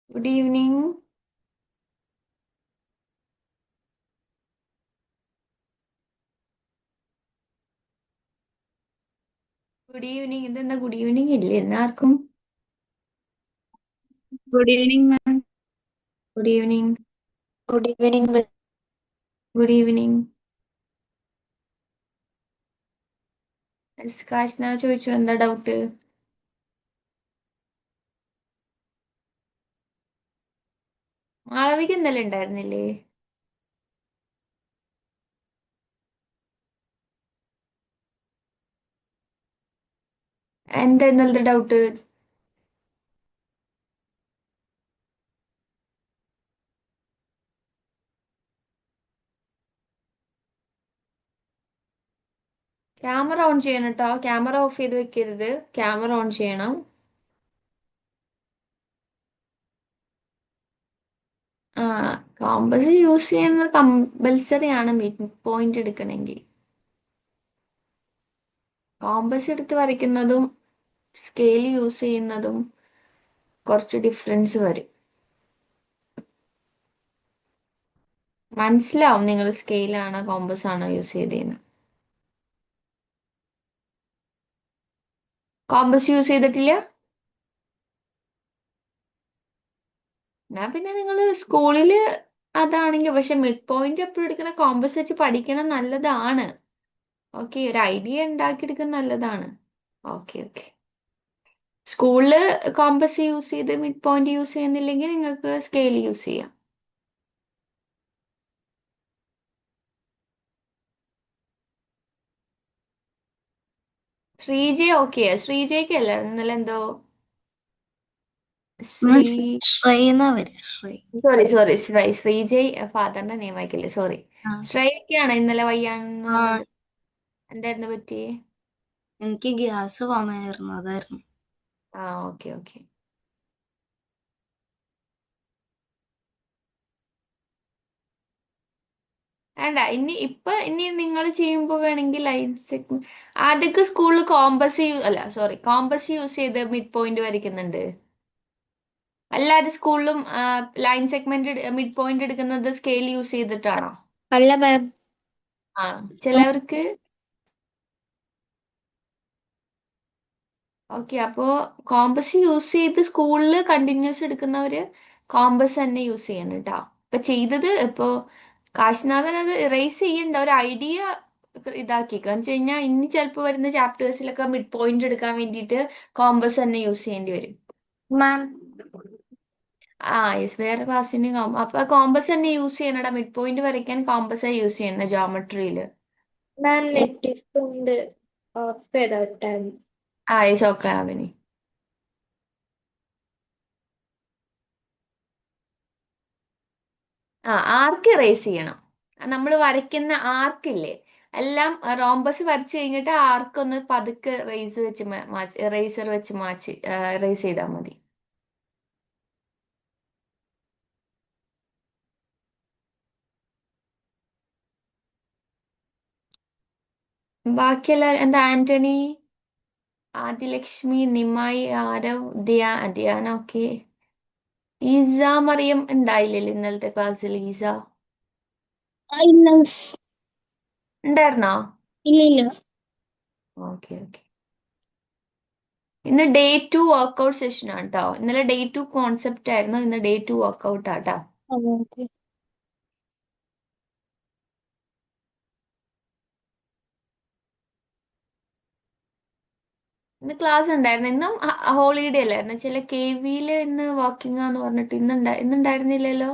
Good evening. Good evening. ഇതെന്താ good evening ഇല്ലേ എല്ലാവർക്കും? Good evening, ma'am. Good evening. Good evening, ma'am. Good evening. Kashna ചോദിച്ചു എന്താ doubt? Malavika ഇന്നലെ ഉണ്ടായിരുന്നില്ലേ? എന്താ ഇന്നലത്തെ ഡൗട്ട്? ക്യാമറ ഓൺ ചെയ്യണം കേട്ടോ. ക്യാമറ ഓഫ് ചെയ്ത് വെക്കരുത്. ക്യാമറ ഓൺ ചെയ്യണം. ആ, കോമ്പസ് യൂസ് ചെയ്യുന്നത് കമ്പൽസറി ആണ് മിഡ് പോയിന്റ് എടുക്കണമെങ്കിൽ. കോമ്പസ് എടുത്ത് വരയ്ക്കുന്നതും സ്കെയിൽ യൂസ് ചെയ്യുന്നതും കുറച്ച് ഡിഫറൻസ് വരും. മനസ്സിലാവും നിങ്ങൾ സ്കെയിലാണോ കോമ്പസ് ആണോ യൂസ് ചെയ്തതെന്ന്. കോമ്പസ് യൂസ് ചെയ്തിട്ടില്ല? എന്നാ പിന്നെ നിങ്ങൾ സ്കൂളിൽ അതാണെങ്കിൽ, പക്ഷെ മിഡ് പോയിന്റ് എപ്പോഴും എടുക്കുന്ന കോമ്പസ് വെച്ച് പഠിക്കണം നല്ലതാണ്. ഓക്കെ, ഒരു ഐഡിയ ഉണ്ടാക്കിയെടുക്കുന്നത് നല്ലതാണ്. Okay okay. സ്കൂളില് കോമ്പസ് യൂസ് ചെയ്ത് മിഡ് പോയിന്റ് യൂസ് ചെയ്യുന്നില്ലെങ്കിൽ നിങ്ങൾക്ക് സ്കെയിൽ യൂസ് ചെയ്യാം. ശ്രീജ ഓക്കെ. ശ്രീജയ്ക്ക് അല്ല ഇന്നലെ എന്തോ ശ്രീ Miss Shreya വരെ ശ്രേയ. സോറി സോറി ശ്രീജയ് ഫാദറിന്റെ നെയിം ആയിക്കില്ലേ, സോറി. ആ ശ്രേയക്കാണ് ഇന്നലെ വയ്യാന്ന് ആ, പറഞ്ഞത്. എന്തായിരുന്നു പറ്റി? എനിക്ക് ഗ്യാസ് വന്നായിരുന്നു, അതായിരുന്നു. ആ, ഓക്കെ ഓക്കെ. വേണ്ട, ഇനി നിങ്ങൾ ചെയ്യുമ്പോൾ വേണമെങ്കിൽ ലൈൻ സെഗ്മെന്റ്. ആദ്യമൊക്കെ സ്കൂളിൽ കോമ്പസ് അല്ല സോറി കോമ്പസ് യൂസ് ചെയ്ത് മിഡ് പോയിന്റ് വരയ്ക്കുന്നുണ്ട്. എല്ലാവരും സ്കൂളിലും ലൈൻ സെഗ്മെന്റ് മിഡ് പോയിന്റ് എടുക്കുന്നത് സ്കെയിൽ യൂസ് ചെയ്തിട്ടാണോ? അല്ല മാം. ആ, ചിലവർക്ക്. ഓക്കെ, അപ്പോ കോമ്പസ് യൂസ് ചെയ്ത് സ്കൂളിൽ കണ്ടിന്യൂസ് എടുക്കുന്നവര് കോമ്പസ് തന്നെ യൂസ് ചെയ്യണം കേട്ടോ. ഇപ്പൊ കാശിനാഥൻ അത് ഇറേസ് ചെയ്യണ്ട, ഒരു ഐഡിയ ഇതാക്കിക്കുക എന്ന് വെച്ച് കഴിഞ്ഞാൽ ഇനി ചിലപ്പോൾ വരുന്ന ചാപ്റ്റേഴ്സിലൊക്കെ മിഡ് പോയിന്റ് എടുക്കാൻ വേണ്ടിയിട്ട് കോമ്പസ് തന്നെ യൂസ് ചെയ്യേണ്ടി വരും. മാം, ആ യെസ്, വേറെ ക്ലാസ്സിന് അപ്പൊ കോമ്പസ് തന്നെ യൂസ് ചെയ്യണടാ. മിഡ് പോയിന്റ് വരയ്ക്കാൻ കോമ്പസ് യൂസ് ചെയ്യുന്നത് ജോമെട്രിയില്. മാം നെറ്റ് ഉണ്ട്, ഓഫ് ചെയ്തോട്ടെ. ആ യെസ്, ഓക്കെ അവനി. ആ, ആർക്ക് ഇറേസ് ചെയ്യണം. നമ്മൾ വരയ്ക്കുന്ന ആർക്കില്ലേ, എല്ലാം റോംബസ് വരച്ചു കഴിഞ്ഞിട്ട് ആർക്ക് ഒന്ന് പതുക്കെ റേസ് വെച്ച് റേസർ വെച്ച് മാച്ച് റേസ് ചെയ്താൽ മതി. ബാക്കിയെല്ലാം എന്താ ആന്റണി, ആദിലക്ഷ്മി, നിമായി, ആരവ്, ധ്യാന, ഓക്കെ. ഈസ മറിയം ഉണ്ടായില്ലല്ലോ ഇന്നലത്തെ ക്ലാസ്സിൽ? ഈസ ഇല്ല മിസ്. ഉണ്ടായിരുന്നോ? ഇല്ല ഇല്ല. Okay okay. ഇന്ന് ഡേ 2 വർക്കൗട്ട് സെഷൻ ആണ് കേട്ടോ. ഇന്നലെ ഡേ 2 കോൺസെപ്റ്റ് ആയിരുന്നു, ഇന്ന് ഡേ 2 വർക്കൗട്ട് ആട്ടോ. ഓക്കെ. ഇന്ന് ക്ലാസ് ഉണ്ടായിരുന്നു. ഇന്നും ഹോളിഡേ അല്ലായിരുന്നു. ചില കെ വിയില് ഇന്ന് വാക്കിംഗ് ആന്ന് പറഞ്ഞിട്ട് ഇന്നുണ്ടായിരുന്നില്ലല്ലോ.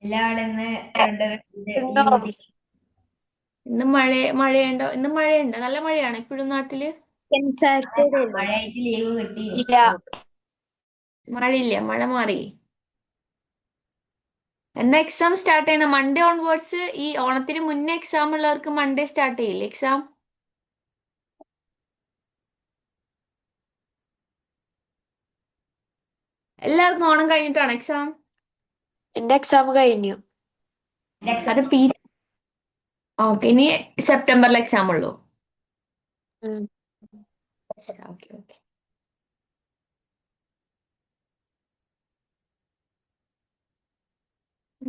എല്ലാവരും റെഡ് അലർട്ടിന്റെ ഇന്നോ? ലീവ് കിട്ടി. ഇന്ന് മഴയുണ്ടോ? ഇന്ന് മഴയുണ്ട്, നല്ല മഴയാണ് ഇപ്പോഴും നാട്ടില്. സാറ്റർഡേ അല്ലേ? മഴയായിട്ട് ലീവ് കിട്ടിയില്ല. ഇല്ല. മഴയില്ല, മഴ മാറി. എന്നാ എക്സാം സ്റ്റാർട്ട് ചെയ്യുന്ന മൺഡേ ഓൺവേർഡ്സ്. ഈ ഓണത്തിന് മുന്നേ എക്സാം ഉള്ളവർക്ക് മൺഡേ സ്റ്റാർട്ട് ചെയ്യില്ലേ എക്സാം? എല്ലാവർക്കും ഓണം കഴിഞ്ഞിട്ടാണ് എക്സാം. എന്റെ എക്സാം കഴിഞ്ഞു. അത് ഓക്കെ, ഇനി സെപ്റ്റംബറിൽ എക്സാം ഉള്ളൂ. ഉം. Okay okay.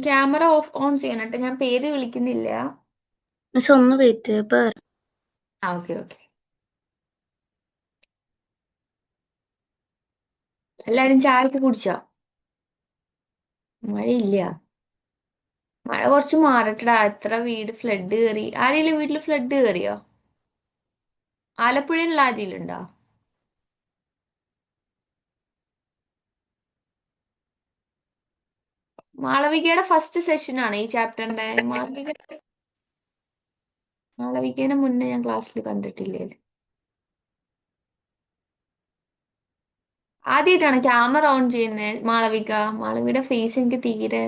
Camera off on ചെയ്യണം കേട്ടോ, ഞാൻ പേര് വിളിക്കുന്നില്ല. മിസ് ഒന്ന് വെയിറ്റ് ഇപ്പൊ ആ ഓക്കെ ഓക്കെ. എല്ലാരും ചായയൊക്കെ കുടിച്ചോ? മഴയില്ല. മഴ കുറച്ച് മാറട്ടടാ. എത്ര വീട് ഫ്ലഡ് കയറി. ആരെങ്കിലും വീട്ടിൽ ഫ്ലഡ് കയറിയോ? ആലപ്പുഴയിലുള്ള ആരെങ്കിലും ഉണ്ടോ? മാളവികയുടെ ഫസ്റ്റ് സെഷൻ ആണ് ഈ ചാപ്റ്ററിന്റെ. മാളവികേനെ മുന്നേ ഞാൻ ക്ലാസ്സിൽ കണ്ടിട്ടില്ലേ? ആദ്യമായിട്ടാണ് ക്യാമറ ഓൺ ചെയ്യുന്നത് മാളവിക. മാളവികയുടെ ഫേസ് എനിക്ക് തീരെ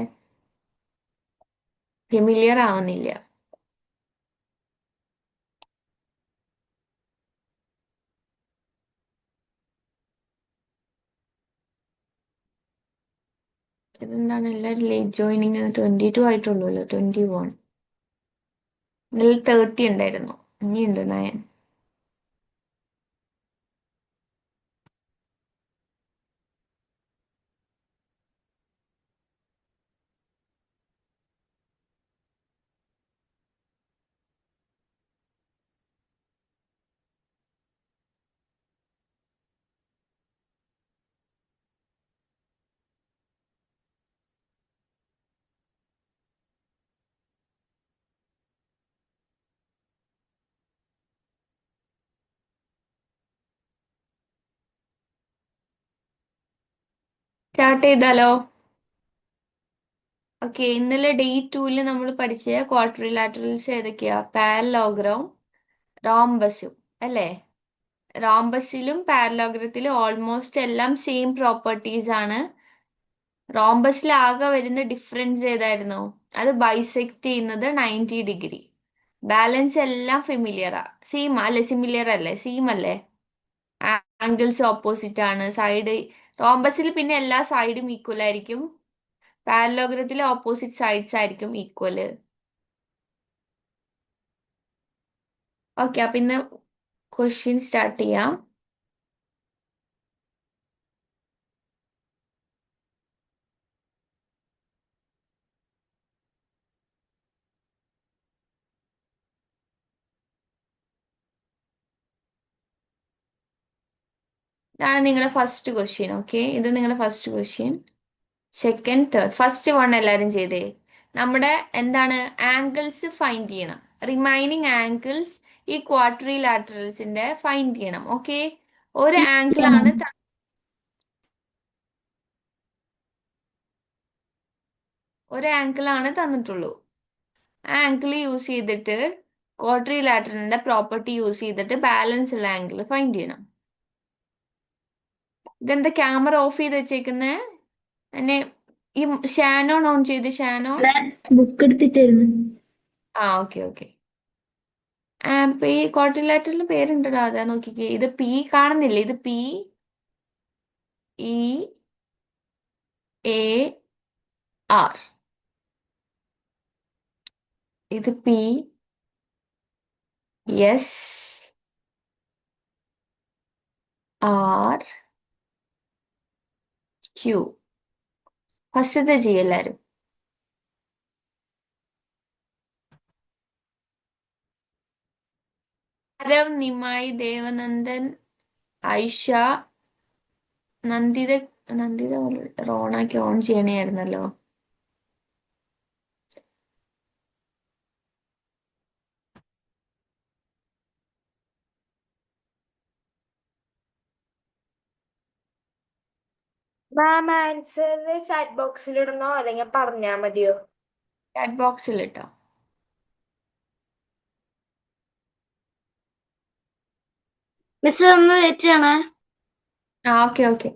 ഫെമിലിയർ ആവുന്നില്ല. ഇതെന്താണ് എല്ലാവരും ലേറ്റ് ജോയിനിങ്? 22 ആയിട്ടുള്ളൂല്ലോ. 21. ഇന്നലെ 30 ഉണ്ടായിരുന്നു. ഇനിയുണ്ട് 9. സ്റ്റാർട്ട് ചെയ്താലോ? ഓക്കെ, ഇന്നലെ ഡേ 2 നമ്മൾ പഠിച്ച ക്വാഡ്രിലാറ്ററൽസ് ഏതൊക്കെയാ? പാരലോഗ്രാം, റോംബസും അല്ലേ? റോംബസിലും പാരലോഗ്രത്തിലും ഓൾമോസ്റ്റ് എല്ലാം സെയിം പ്രോപ്പർട്ടീസ് ആണ്. റോംബസിൽ ആകെ വരുന്ന ഡിഫറൻസ് ഏതായിരുന്നു? അത് ബൈസെക്ട് ചെയ്യുന്നത് 90 ഡിഗ്രി. ബാലൻസ് എല്ലാം ഫെമിലിയറാ. സെയിം അല്ലേ? സിമിലിയർ അല്ലേ? സെയിം അല്ലേ? ആംഗിൾസ് ഓപ്പോസിറ്റ് ആണ്. സൈഡ് റോംബസിൽ പിന്നെ എല്ലാ സൈഡും ഈക്വൽ ആയിരിക്കും. പാരലോഗ്രത്തിലെ ഓപ്പോസിറ്റ് സൈഡ്സ് ആയിരിക്കും ഈക്വല്. ഓക്കെ, അപ്പൊ ഇന്ന് ക്വസ്റ്റ്യൻ സ്റ്റാർട്ട് ചെയ്യാം. ഇതാണ് നിങ്ങളുടെ ഫസ്റ്റ് ക്വസ്റ്റ്യൻ. ഓക്കെ, ഇത് നിങ്ങളുടെ first question. Second, third. First one എല്ലാവരും ചെയ്തേ. നമ്മുടെ എന്താണ് ആംഗിൾസ് ഫൈൻഡ് ചെയ്യണം. റിമൈനിങ് ആംഗിൾസ് ഈ ക്വാഡ്രിലാറ്ററൽസിന്റെ ഫൈൻഡ് ചെയ്യണം. ഓക്കെ, ഒരു ആംഗിൾ ആണ് ഒരു ആംഗിൾ ആണ് തന്നിട്ടുള്ളൂ. ആ ആംഗിൾ യൂസ് ചെയ്തിട്ട് ക്വാഡ്രിലാറ്ററലിന്റെ പ്രോപ്പർട്ടി യൂസ് ചെയ്തിട്ട് ബാലൻസ് ഉള്ള ആംഗിൾ ഫൈൻഡ് ചെയ്യണം. ഇതെന്താ ക്യാമറ ഓഫ് ചെയ്ത് വെച്ചേക്കുന്നേ? എന്നെ ഈ ഷാനോൺ ഓൺ ചെയ്ത്. ഷാനോ. ബുക്ക് എടുത്തിട്ടായിരുന്നു. ആ ഓക്കെ ഓക്കെ. ഈ ക്വാഡ്രിലാറ്ററലിന് പേരുണ്ടല്ലോ, അതാ നോക്കിക്കേ. ഇത് പി കാണുന്നില്ലേ? ഇത് പി ഇ എ ആർ. ഇത് പി എസ് ആർ ക്യൂ. ഫസ്റ്റത്തെ ചെയ്യും എല്ലാരും. ആരവ്, നിമായി, ദേവനന്ദൻ, ഐഷ, നന്ദിത. നന്ദിത റോണാക്കി ഓൺ ചെയ്യണായിരുന്നല്ലോ. മാം ആൻസർ ചാറ്റ് ബോക്സിൽ ഇടണോ അല്ലെങ്കിൽ പറഞ്ഞാ മതിയോ? ചാറ്റ് ബോക്സിൽ ഇട്ടോ. മിസ് ഒന്ന് വെയിറ്റ് ചെയ്യണേ. ആ ഓക്കെ ഓക്കെ.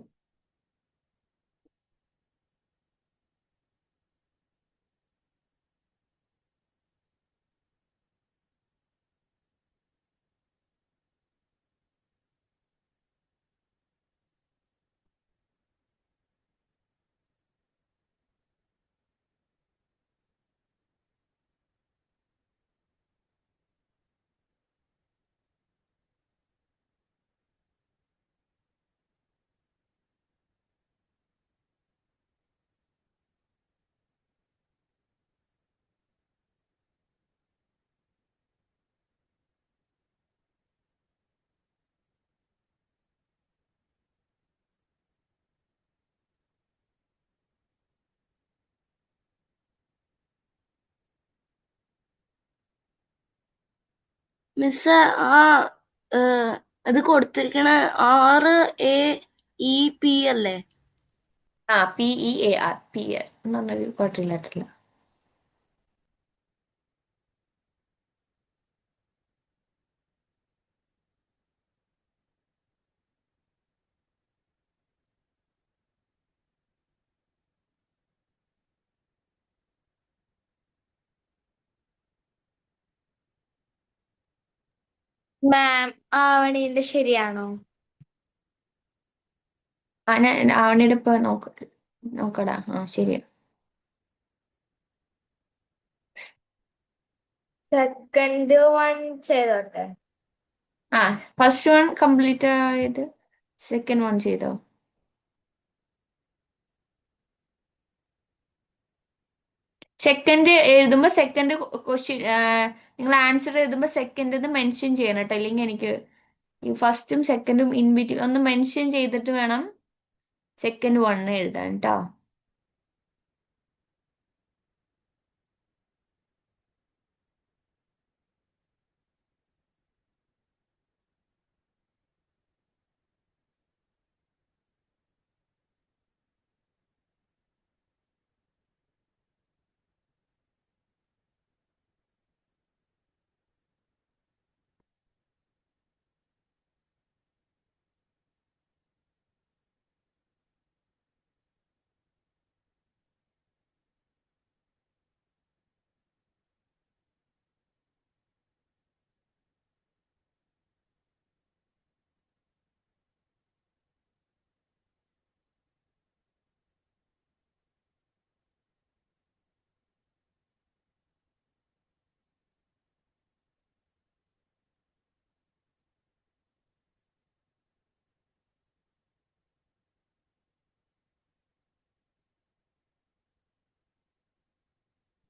മിസ് ആ അത് കൊടുത്തിരിക്കണ 6 AEP അല്ലേ? PEAR PER എന്ന് പറഞ്ഞൊരു ക്വാഡ്രിലാറ്ററൽ. മാം, ആവണീന്റെ ശരിയാണോ? ഞാൻ ആവണിയുടെ ഇപ്പൊ നോക്കടാ. ശരിയാ. സെക്കൻഡ് വൺ ചെയ്തോട്ടെ. ഫസ്റ്റ് വൺ കംപ്ലീറ്റ് ആയത്, സെക്കൻഡ് വൺ ചെയ്തോ? സെക്കൻഡ് എഴുതുമ്പോ സെക്കൻഡ് ക്വസ്റ്റ്യൻ നിങ്ങൾ ആൻസർ എഴുതുമ്പോ സെക്കൻഡ് എന്ന് മെൻഷൻ ചെയ്യണം കേട്ടോ. ഇല്ലെങ്കിൽ എനിക്ക് ഈ ഫസ്റ്റും സെക്കൻഡും ഇൻ ബിറ്റ്വീൻ ഒന്ന് മെൻഷൻ ചെയ്തിട്ട് വേണം സെക്കൻഡ് വൺ എഴുതാൻ കേട്ടോ.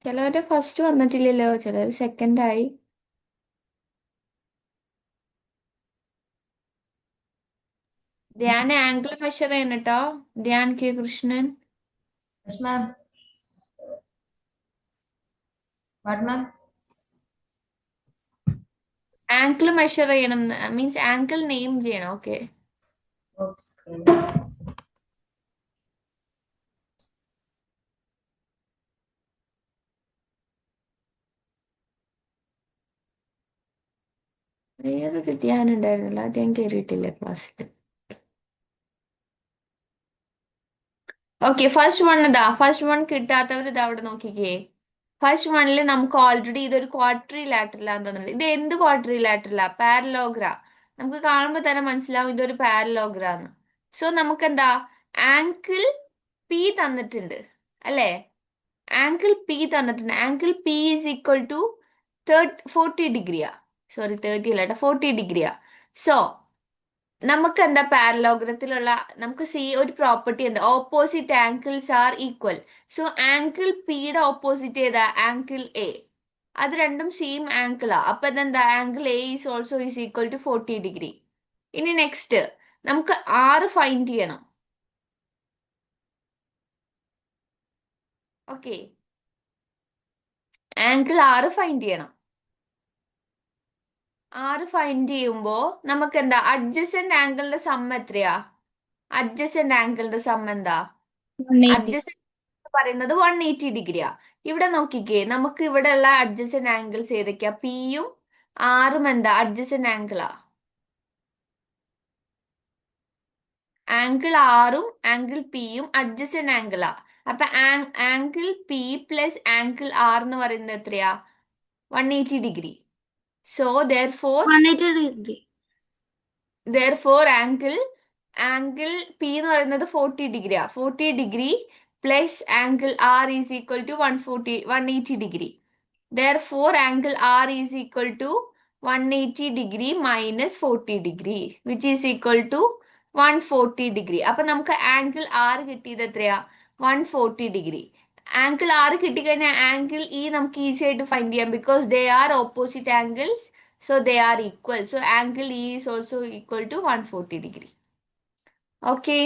ചിലവര് ഫസ്റ്റ് വന്നിട്ടില്ലല്ലോ, ചിലർ സെക്കൻഡ് ആയി. ധ്യാൻ ആംഗിൾ മെഷർ ചെയ്യണം കേട്ടോ. Dhyan K Krishnan. Yes, ma'am. What, ma'am? Angle measure ചെയ്യണം, മീൻസ് ആംഗിൾ നെയിം ചെയ്യണം. ഓക്കെ. Okay. വേറൊരു ധ്യാൻ ഉണ്ടായിരുന്നല്ലോ, ധ്യാൻ കയറിയിട്ടില്ല ക്ലാസ്സിൽ. ഓക്കെ, ഫസ്റ്റ് വൺ ഇതാ. ഫസ്റ്റ് വൺ കിട്ടാത്തവർ ഇതാ അവിടെ നോക്കിക്കേ. ഫസ്റ്റ് വണ്ണിൽ നമുക്ക് ഓൾറെഡി ഇതൊരു ക്വാഡ്രി ലാറ്ററലാന്ന് തോന്നുന്നുണ്ട്. ഇത് എന്ത് ക്വാഡ്രി ലാറ്ററലാ? പാരലോഗ്രാ. നമുക്ക് കാണുമ്പോൾ തന്നെ മനസ്സിലാവും ഇതൊരു പാരലോഗ്രാന്ന്. സോ നമുക്ക് എന്താ, ആംഗിൾ പി തന്നിട്ടുണ്ട് അല്ലേ? ആംഗിൾ പി തന്നിട്ടുണ്ട്. Angle P is equal to 40 ഡിഗ്രിയാ. സോറി, 30 അല്ല കേട്ടോ, 40 ഡിഗ്രിയാ. സോ നമുക്ക് എന്താ, പാരലോഗ്രത്തിലുള്ള നമുക്ക് ഒരു പ്രോപ്പർട്ടി എന്താ, opposite angles are equal. So angle പിയുടെ ഓപ്പോസിറ്റ് ഏതാ? Angle A. അത് രണ്ടും സെയിം ആംഗിളാ. അപ്പൊ ഇതെന്താ, angle A is also is equal to 40 degree. ഇനി നെക്സ്റ്റ് നമുക്ക് ആറ് ഫൈൻഡ് ചെയ്യണം. ഓക്കെ, ആംഗിൾ ആറ് ഫൈൻഡ് ചെയ്യണം. ആറ് ഫൈൻഡ് ചെയ്യുമ്പോ നമുക്ക് എന്താ, അഡ്ജസന്റ് ആംഗിളിന്റെ സം എത്രയാ? അഡ്ജസന്റ് ആംഗിളിന്റെ സം എന്താ? 180. അഡ്ജസന്റ് പറയുന്നത് 180 ഡിഗ്രിയാ. ഇവിടെ നോക്കിക്കേ, നമുക്ക് ഇവിടെ ഉള്ള അഡ്ജസന്റ് ആംഗിൾസ് ഏതൊക്കെയാ? പിയും ആറും എന്താ, അഡ്ജസന്റ് ആംഗിളാ. ആംഗിൾ ആറും ആംഗിൾ പിയും അഡ്ജസന്റ് ആംഗിളാ. അപ്പൊ angle P plus angle R എന്ന് പറയുന്നത് എത്രയാ? 180 ഡിഗ്രി. So therefore 180 degree. ആംഗിൾ പി എന്ന് പറയുന്നത് 40 ഡിഗ്രിയാ. 40 degree plus angle R is equal to 180 degree. Therefore, angle R is equal to 180 degree minus 40 degree, which is equal to 140 degree. അപ്പൊ നമുക്ക് ആംഗിൾ R കിട്ടിയത് എത്രയാ? 140 ഡിഗ്രി. ആംഗിൾ R കിട്ടിക്കഴിഞ്ഞാൽ ആംഗിൾ ഇ നമുക്ക് ഈസി ആയിട്ട് ഫൈൻഡ് ചെയ്യാം, because they are opposite angles. So they are equal. So angle E is also equal to 140 degree. Okay,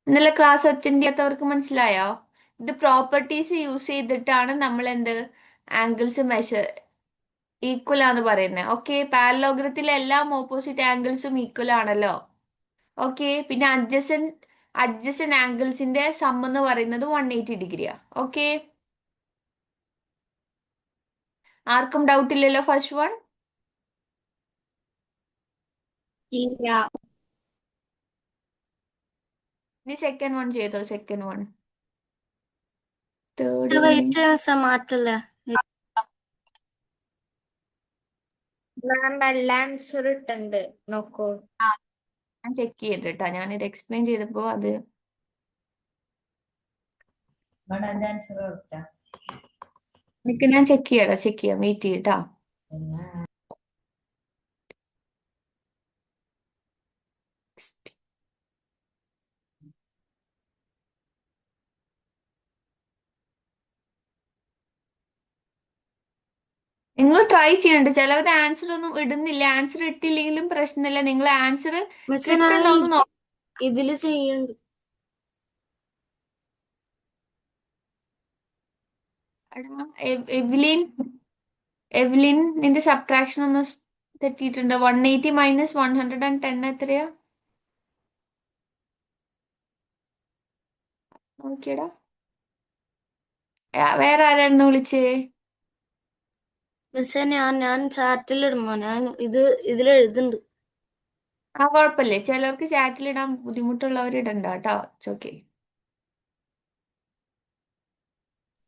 ഇന്നലെ ക്ലാസ് അറ്റൻഡ് ചെയ്യാത്തവർക്ക് മനസ്സിലായോ? ഇത് പ്രോപ്പർട്ടീസ് യൂസ് ചെയ്തിട്ടാണ് നമ്മൾ എന്ത്, ആംഗിൾസ് മെഷർ ഈക്വൽ ആന്ന് പറയുന്നത്. ഓക്കെ, പാരലോഗ്രത്തിലെ എല്ലാ ഓപ്പോസിറ്റ് ആംഗിൾസും ഈക്വൽ ആണല്ലോ. ഓക്കെ, പിന്നെ അഡ്ജസന്റ് ആംഗിൾസിന്റെ സം എന്ന് പറയുന്നത് 180 ഡിഗ്രിയാ. ഓക്കെ, ആർക്കും ഡൗട്ട് ഇല്ലല്ലോ ഫസ്റ്റ് വൺ? ഇല്ല. ഇനി സെക്കൻഡ് വൺ ചെയ്തോ. Second one, third one wait മിസ്സേ മാറ്റല്ലേ? മാം എല്ലാ ആൻസർ ഇട്ടുണ്ട്, നോക്കൂ. ഞാൻ ചെക്ക് ചെയ്തിട്ടാ, ഞാനിത് എക്സ്പ്ലെയിൻ ചെയ്തപ്പോ അത് ഇവിടെ എന്റെ ആൻസർ കൊടുത്ത നിനക്ക് ഞാൻ ചെക്ക് ചെയ്യാം, വെയിറ്റ് ചെയ്യട്ടാ. പിന്നെ നിങ്ങൾ ട്രൈ ചെയ്യണ്ട. ചിലവരുടെ ആൻസർ ഒന്നും ഇടുന്നില്ല. ആൻസർ ഇട്ടില്ലെങ്കിലും പ്രശ്നമില്ല. നിങ്ങൾ ആൻസർ മിസ്സേ ഞാൻ കിട്ടുന്നുണ്ടോന്ന് നോക്കാം. ഇതില് ചെയ്യുന്നുണ്ട്. എവ്ലിൻ നിന്റെ സബ്ട്രാക്ഷൻ ഒന്ന് തെറ്റിയിട്ടുണ്ട്. 180 മൈനസ് 110 എത്രയാ നോക്കിയടാ. വേറെ ആരായിരുന്നു വിളിച്ചേ? മിസ്സേ ഞാൻ ചാറ്റിൽ ഇടുമ്പോ ഞാൻ ഇതിൽ എഴുതുന്നുണ്ട്. ആ, കുഴപ്പമില്ലേ. ചിലർക്ക് ചാറ്റിലിടാൻ ബുദ്ധിമുട്ടുള്ളവർ ഇടണ്ട കേട്ടോ. It's okay.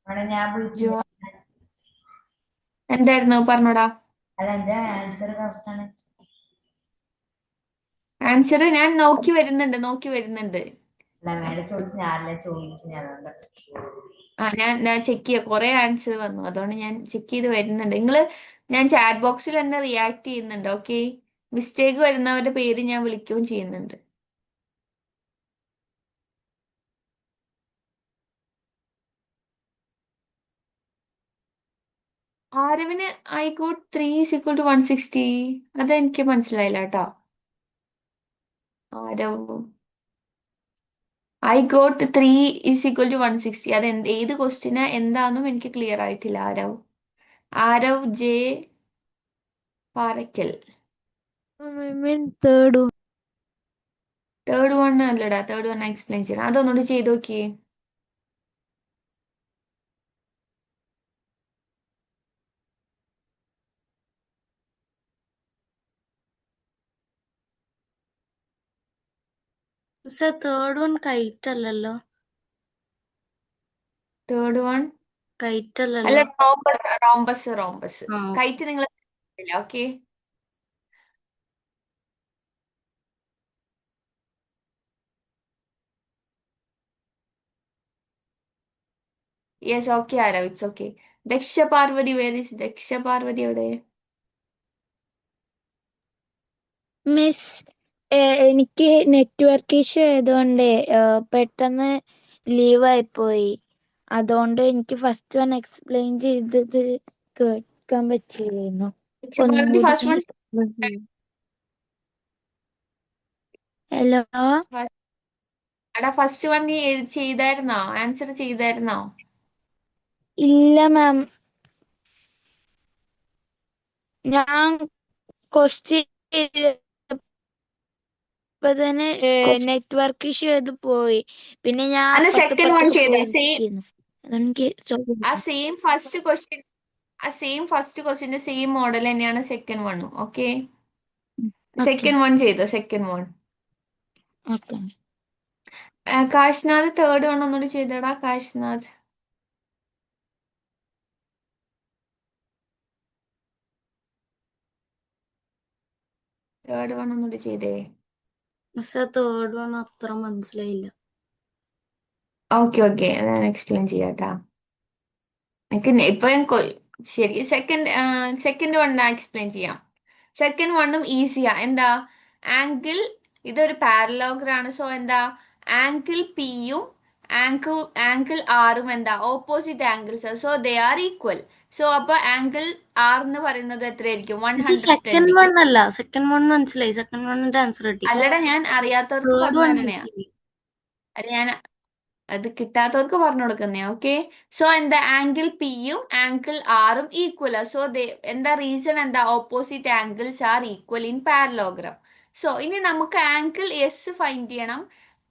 അവിടെ ഞാൻ ജോ വിളിച്ചു. എന്തായിരുന്നു പറഞ്ഞോടാ. അല്ല എന്റെ ആൻസർ കറക്റ്റ് ആണ്. ആൻസർ ഞാൻ നോക്കി വരുന്നുണ്ട്. അല്ല മേലെ ചോദിച്ചു, ഞാനല്ല ചോദിച്ചു. ഞാൻ ചെക്ക് ചെയ്യാം. കുറെ ആൻസർ വന്നു, അതുകൊണ്ട് ഞാൻ ചെക്ക് ചെയ്ത് വരുന്നുണ്ട്. ഞാൻ ചാറ്റ് ബോക്സിൽ തന്നെ റിയാക്ട് ചെയ്യുന്നുണ്ട്. ഓക്കെ, മിസ്റ്റേക്ക് വരുന്നവരുടെ പേര് ഞാൻ വിളിക്കുകയും ചെയ്യുന്നുണ്ട്. ആരവിന് ഐ ഗോട്ട് 3 = 160. അതെനിക്ക് മനസ്സിലായില്ല കേട്ടോ. Aarav I got 3 = 160. അത് ഏത് ക്വസ്റ്റിന് എന്താണെന്നും എനിക്ക് ക്ലിയർ ആയിട്ടില്ല. Aarav J Parakkal. Third one അല്ലടാ, തേർഡ് വൺ എക്സ്പ്ലെയിൻ ചെയ്യണം. അതൊന്നുകൂടി ചെയ്ത് നോക്കിയേ. മിസ്സേ തേർഡ് വൺ കൈറ്റ് അല്ലല്ലോ. തേർഡ് വൺ കൈറ്റ് അല്ല, അല്ലല്ലോ. റോംബസ്. ആ കൈറ്റ് നിങ്ങൾ okay. Yes, okay Aarav, it's okay. Dakshaparvathi, Dakshaparvathi എവിടെ? മിസ്, എനിക്ക് നെറ്റ്വർക്ക് ഇഷ്യൂ ആയതുകൊണ്ട് പെട്ടെന്ന് ലീവായി പോയി. അതുകൊണ്ട് എനിക്ക് ഫസ്റ്റ് വൺ എക്സ്പ്ലെയിൻ ചെയ്തത് കേൾക്കാൻ പറ്റില്ലായിരുന്നു. ഒന്നും ദക്ഷപാർവതി കൂടി ഫസ്റ്റ് വൺ. ഹലോ. എടാ, ഫസ്റ്റ് വൺ നീ ചെയ്തായിരുന്നോ? ആൻസർ ചെയ്തായിരുന്നോ? ഇല്ല മാം, ഞാൻ ക്വസ്റ്റ്യൻ തന്നെ നെറ്റ്വർക്ക് ഇഷ്യൂ ചെയ്ത് പോയി. പിന്നെ ഞാൻ അന്ന് അപ്പുറത്ത് സെക്കൻഡ് വൺ ഇപ്പുറത്തൊക്കെ ചെയ്തോ? പോയിരിക്കുന്നു. അതാണ് എനിക്ക് ആ സെയിം ഫസ്റ്റ് ക്വസ്റ്റ്യന്റെ സെയിം മോഡൽ തന്നെയാണ് സെക്കൻഡ് വണ്ണും. ഓക്കെ, സെക്കൻഡ് വൺ ചെയ്തോ. Second one. Okay. Kashnath third one ഒന്നുകൂടി ചെയ്തടാ. കാശ്നാഥ് തേർഡ് വൺ ഒന്നുകൂടി ചെയ്തേ. മിസ്സേ തേർഡ് വൺ അത്ര മനസ്സിലായില്ല. ഓക്കെ, ഞാൻ എക്സ്പ്ലെയിൻ ചെയ്യാട്ടാ. ഇപ്പൊ ശരി, സെക്കൻഡ് വൺ എക്സ്പ്ലെയിൻ ചെയ്യാം. സെക്കൻഡ് വണ്ണും ഈസിയാ. എന്താ? ആംഗിൾ, ഇതൊരു പാരലോഗ്രാണ്. സോ എന്താ, ആംഗിൾ പിയും ആംഗിൾ ആറും എന്താ, opposite angles. So they are equal. So അപ്പൊ ആംഗിൾ ആർ എന്ന് പറയുന്നത് എത്രയായിരിക്കും? മിസ്സേ 110 സെക്കൻഡ് ഡിഗ്രി. വൺ അല്ല, സെക്കൻഡ് വൺ മനസ്സിലായി. സെക്കൻഡ് വണ്ണിന്റെ ആൻസർ കിട്ടി. അല്ലടാ, ഞാൻ അറിയാത്തവർക്ക് തേർഡ് പറഞ്ഞു വൺ തരണയാ. മനസ്സിലായി. അല്ല, അത് കിട്ടാത്തവർക്ക് പറഞ്ഞു കൊടുക്കുന്നേ. ഓക്കെ, സോ എന്താ ആംഗിൾ പിയും ആംഗിൾ ആറും ഈക്വൽ. സോ എന്താ റീസൺ, എന്താ opposite angles are equal in parallelogram. So ഇനി നമുക്ക് ആംഗിൾ എസ് ഫൈൻഡ് ചെയ്യണം,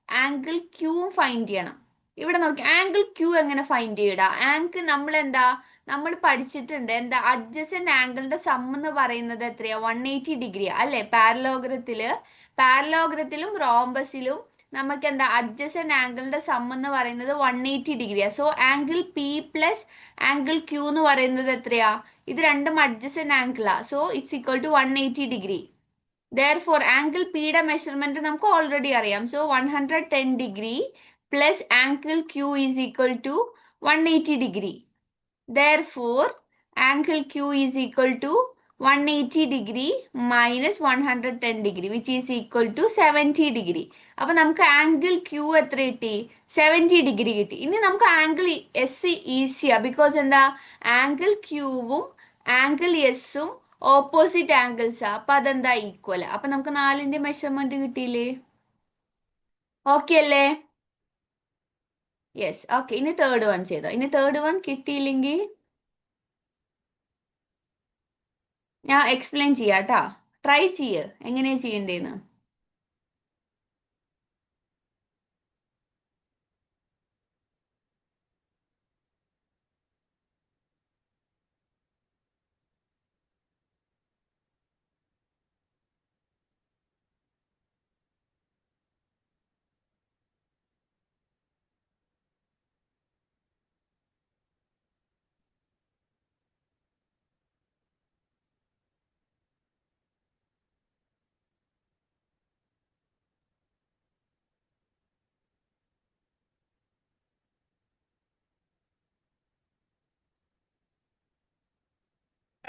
ആംഗിൾ ക്യൂ ഫൈൻഡ് ചെയ്യണം. ഇവിടെ നോക്കി ആംഗിൾ ക്യൂ എങ്ങനെ ഫൈൻഡ് ചെയ്യടാ? ആംഗിൾ നമ്മൾ പഠിച്ചിട്ടുണ്ട്, എന്താ അഡ്ജസന്റ് ആംഗിളിന്റെ സം എന്ന് പറയുന്നത് എത്രയാ? 180 ഡിഗ്രിയാ അല്ലെ? പാരലോഗ്രത്തിലും റോംബസിലും നമുക്ക് എന്താ അഡ്ജസന്റ് ആംഗിളിന്റെ സം എന്ന് പറയുന്നത് 180 ഡിഗ്രിയാ. So angle P plus angle Q എന്ന് പറയുന്നത് എത്രയാ? ഇത് രണ്ടും അഡ്ജസന്റ് ആംഗിളാ. So it's equal to 180 degree. Therefore, angle പിയുടെ മെഷർമെന്റ് നമുക്ക് ഓൾറെഡി അറിയാം. So 110 degree plus angle Q is equal to 180 degree. Therefore, angle Q is equal to 180 degree minus 110 degree, which is equal to 70 degree. അപ്പൊ നമുക്ക് angle Q എത്ര കിട്ടി? 70 degree കിട്ടി. ഇനി നമുക്ക് ആംഗിൾ എസ് ഈസിയാ, ബിക്കോസ് എന്താ ആംഗിൾ ക്യൂവും ആംഗിൾ എസും opposite ആംഗിൾസാ. അപ്പൊ അതെന്താ ഈക്വൽ. അപ്പൊ നമുക്ക് 4ന്റെ മെഷർമെന്റ് കിട്ടിയില്ലേ? ഓക്കെ അല്ലേ? Yes, okay. ഇനി തേർഡ് വൺ ചെയ്തോ. ഇനി തേർഡ് വൺ കിട്ടിയില്ലെങ്കിൽ ഞാൻ എക്സ്പ്ലെയിൻ ചെയ്യാട്ടാ. ട്രൈ ചെയ്യ് എങ്ങനെയാ ചെയ്യണ്ടേന്ന്.